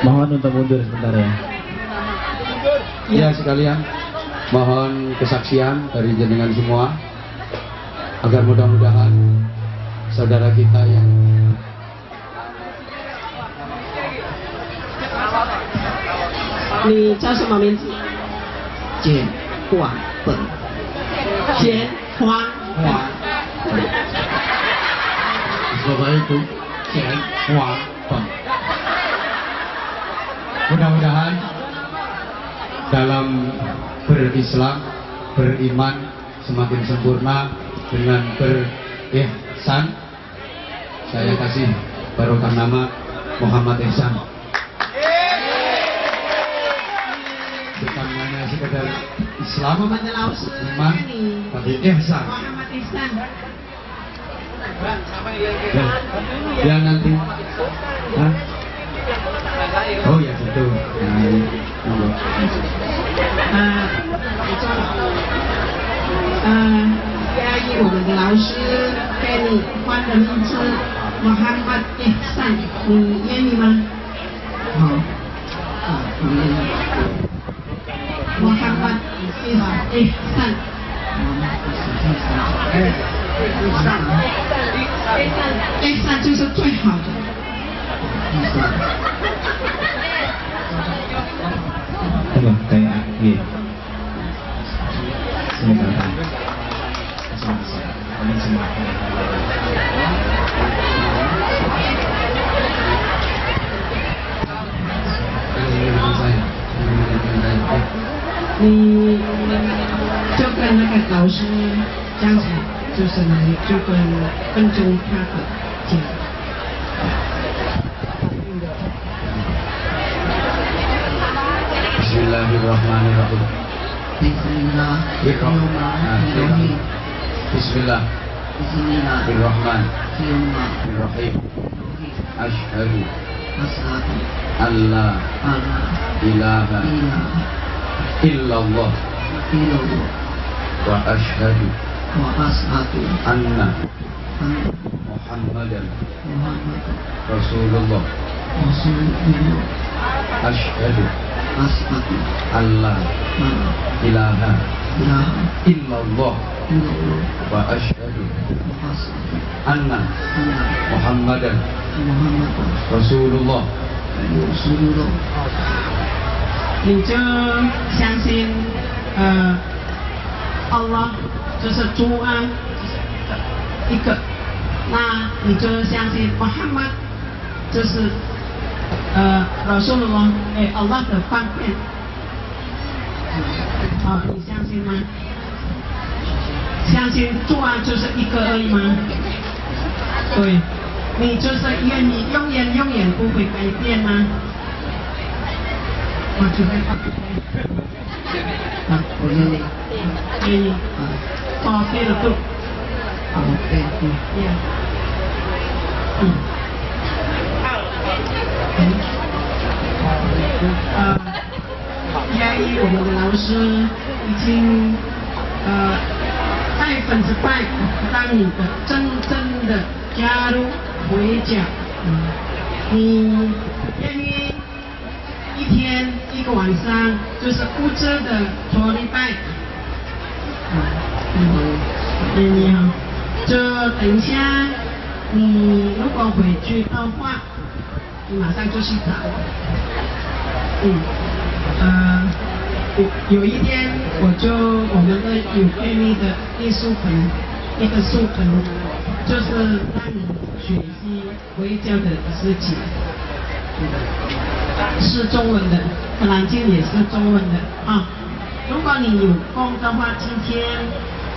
Mohon untuk mundur sebentar ya. Ya sekalian, mohon kesaksian dari jenengan semua agar mudah-mudahan saudara kita yang你叫什么名字？简冠本。简花。 Bapak itu Jeng Hua Peng. Mudah-mudahan dalam berislam, beriman semakin sempurna dengan berihsan. Saya kasih barokah nama Muhammad Ihsan. Bukan hanya sekedar Islam, iman, tapi ihsan. Muhammad Ihsan. Ya nanti. Hah? Oh ya betul. Nah, 嘉义我们的老师给你换的名字 Muhammad Ihsan， 你愿意吗？好，我愿意。Muhammad Ihsan。Ihsan 就是最好的。Coba kayak gitu. Sebentar. Ini semua.你就跟那个老师刚才就是你就跟踪他的讲。Bismillahirrahmanirrahim. Bismillahirrahmanirrahim. Bismillahirrahmanirrahim. Asyhadu an la ilaha illallah wa asyhadu anna Muhammadan Rasulullah. Asyhadu an la ilaha illallah wa asyhadu anna Muhammadan Rasulullah. 你就相信Allah 就是主啊，一个，那你就相信 Muhammad 就是 Rasulullah Allah 的方便。你相信吗？相信主啊就是一个而已吗？对，你就是愿意永远不会改变吗？我就会我愿意，愿意。对了，对。对。压抑我们的老师已经100%让你的真正的加入回教。你愿意一天一个晚上就是不遮的做礼拜？愿意哈。就等一下，你如果回去的话，你马上就去找。有一天我们的有给你的艺术本，一个书本，就是让你学习回教的事情，是中文的，可兰经也是中文的啊。如果你有空的话，今天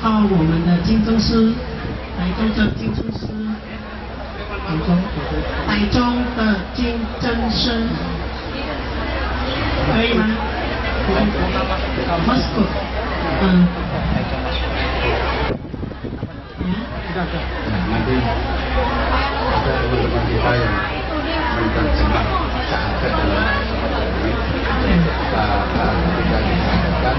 到我们的金钟师，台中的金钟师，台中的金针师，可以吗？Moscow，nanti ada teman-teman kita yang menerjemah syahadat dalam kita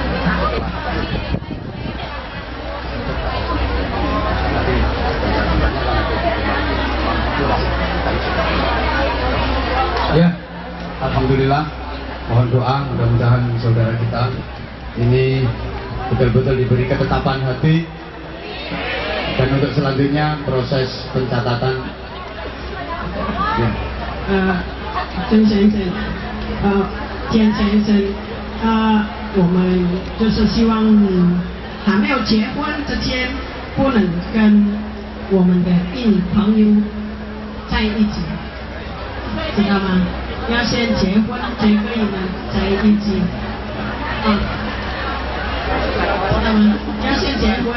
ya, alhamdulillah, mohon doa mudah-mudahan saudara kita ini betul-betul diberi ketetapan hati, dan untuk selanjutnya proses pencatatan. Ya. 曾先生，田先生，我们就是希望你还没有结婚之前，不能跟我们的印尼朋友在一起，知道吗？要先结婚才可以呢在一起，知道吗？要先结婚，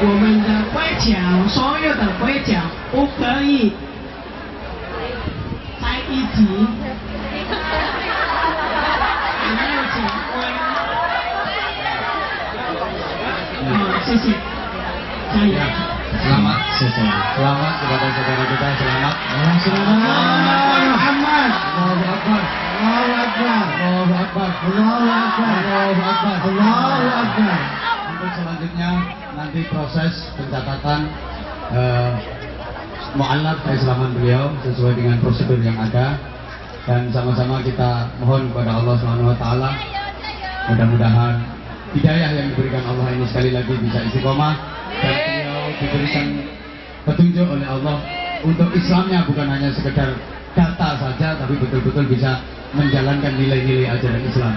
我们的会脚，所有的会脚不可以在一起，还没有结婚。谢谢，加油。Selamat kepada saudara kita, selamat. Muhammad. Allahu Akbar. Allahu Akbar. Allahu Akbar. Allahu Akbar. Allahu Akbar. Allahu Akbar. Untuk selanjutnya nanti proses pencatatan mu'allaf keislaman beliau sesuai dengan prosedur yang ada, dan sama-sama kita mohon kepada Allah Subhanahu wa taala mudah-mudahan hidayah yang diberikan Allah ini sekali lagi bisa istiqomah, dan beliau diberikan petunjuk oleh Allah untuk Islamnya bukan hanya sekedar data saja, tapi betul-betul bisa menjalankan nilai-nilai ajaran Islam.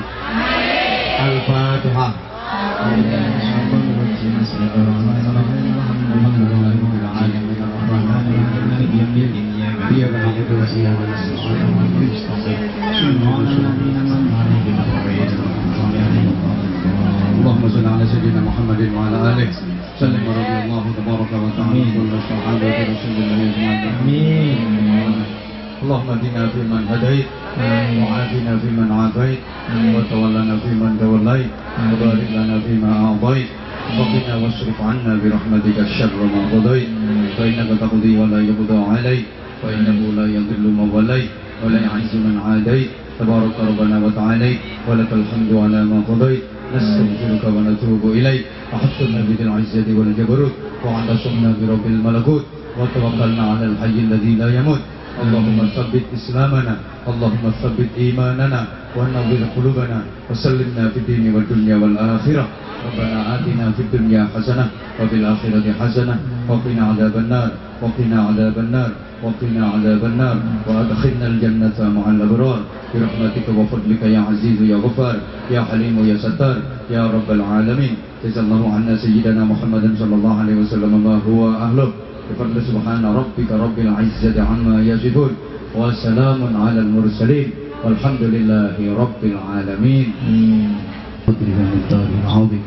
Al-Fatihah. Allahumma salli ala sayyidina Muhammadin wa ala alihi sallim wa radiyallahu tabaraka wa ta'ala kullu sahabati rasulillah amin. Allahumma dina fi man hadait wa afina fi man afait wa tawallana fi man tawallait wa barik lana fi ma a'tait wa qina wasrif 'anna bi rahmatika syarra ma qadait fa innaka taqdi wa la yuqda 'alayk wa innahu la yadhillu man walayt wa la yu'izzu man 'adait tabaraka rabbana wa ta'ala wa lakal hamdu 'ala ma qadait nastaghfiruka wa natubu ilaik wa hasbuna bil 'izzati wal jabarut wa 'antasumna bi rabbil malakut wa tawakkalna 'alal hayyil ladzi la yamut. اللهم ثبت إسلامنا، اللهم ثبت إيماننا، ونور قلوبنا، وسلمنا في الدين والدنيا والآخرة. ربنا آتنا في الدنيا حسنة وفي الآخرة حسنة وقنا عذاب النار وقنا عذاب النار وقنا عذاب النار وأدخلنا الجنة مع الأبرار برحمتك وفضلك يا عزيز يا غفار يا حليم يا ستار يا رب العالمين. جزا الله عنا سيدنا محمد صلى الله عليه وسلم ما هو أهله بفضل سبحان ربك رب العزة عما يصفون وسلام على المرسلين والحمد لله رب العالمين. Qadrihi min azim.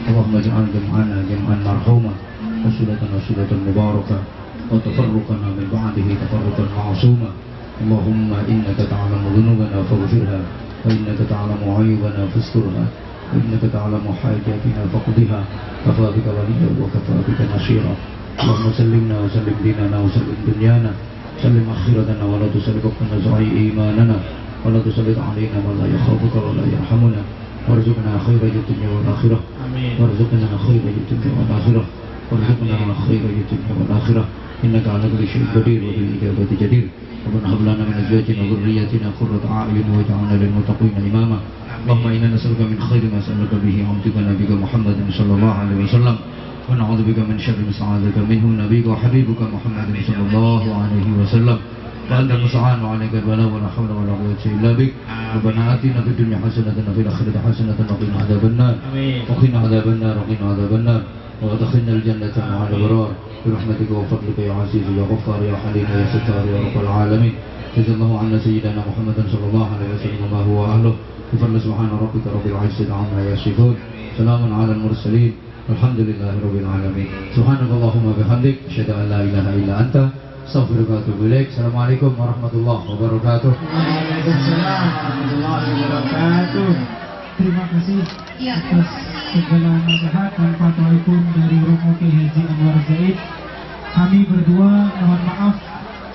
Allahumma ij'al jam'ana jam'an marhuma wa sulatana sulatan mubarakah wa tafarruqana min ba'dihi tafarruqan ma'suma. Allahumma innaka ta'lamu dhunubana faghfirha wa innaka ta'lamu 'aybana fasturha wa innaka ta'lamu hajatina faqdiha kafa bika waliyyan wa kafa bika nasira. Allahumma sallimna wa sallim dinana wa sallim dunyana sallim akhiratana wa la tusalliqna za'i imanana wa la tusallit 'alaina man la yakhafuka wa la yarhamuna. warzuqna khairal dunya wal akhirah. Amin. Warzuqna khairal dunya wal akhirah. Warzuqna khairal dunya wal akhirah. Innaka 'ala kulli syai'in qadir wa bil ijabati jadir. Rabbana hab lana min azwajina wa dhurriyyatina qurrata a'yun waj'alna lil muttaqina imama. Allahumma inna nas'aluka min khairi ma sa'alaka bihi 'abduka nabiyyuka Muhammadin sallallahu alaihi wasallam wa na'udzubika min syarri ma sta'adzaka minhu nabiyyuka wa habibuka Muhammadin sallallahu alaihi wasallam. وأنت المستعان وعليك البلاء ولا حول ولا قوة إلا بك. ربنا آتنا في الدنيا حسنة وفي الآخرة حسنة وقنا عذاب النار. وقنا عذاب النار وقنا عذاب النار وادخلنا الجنة مع الأبرار برحمتك وفضلك يا عزيز يا غفار يا حليم يا ستار يا رب العالمين. جزا الله عنا سيدنا محمد صلى الله عليه وسلم ما هو أهله بفضل سبحان ربك رب العزة عما يصفون سلام على المرسلين والحمد لله رب العالمين. سبحانك اللهم وبحمدك أشهد أن لا إله إلا أنت Astaghfirullah wa atubu ilaik. Assalamualaikum warahmatullahi wabarakatuh. Waalaikumsalam warahmatullahi wabarakatuh. Terima kasih atas segala nasihat dan fatwa dari Romo Kiai Haji Anwar Zaid. Kami berdua mohon maaf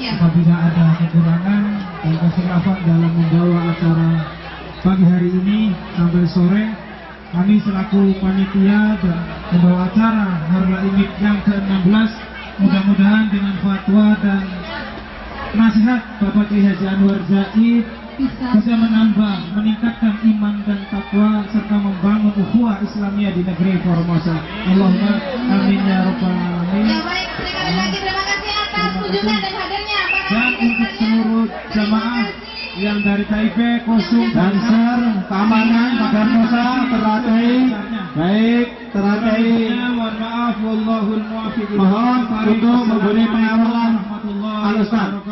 apabila ada kekurangan dan kekhilafan dalam membawa acara pagi hari ini sampai sore. Kami selaku panitia dan membawa acara Harla Imit yang ke-16 mudah-mudahan dengan fatwa dan nasihat Bapak Kiai Haji Anwar Zaid bisa menambah, meningkatkan iman dan takwa serta membangun ukhuwah Islamiyah di negeri Formosa. Allahumma amin ya rabbal alamin. Ya baik, sekali lagi terima kasih atas kunjungan dan hadirnya dan untuk seluruh jamaah yang dari KIP, Kosum, Dancer, keamanan, Formosa teratai, baik teratai. Mohon maaf, wallahul muwaffiq. Mohon untuk memberi pengawalan al-Ustaz.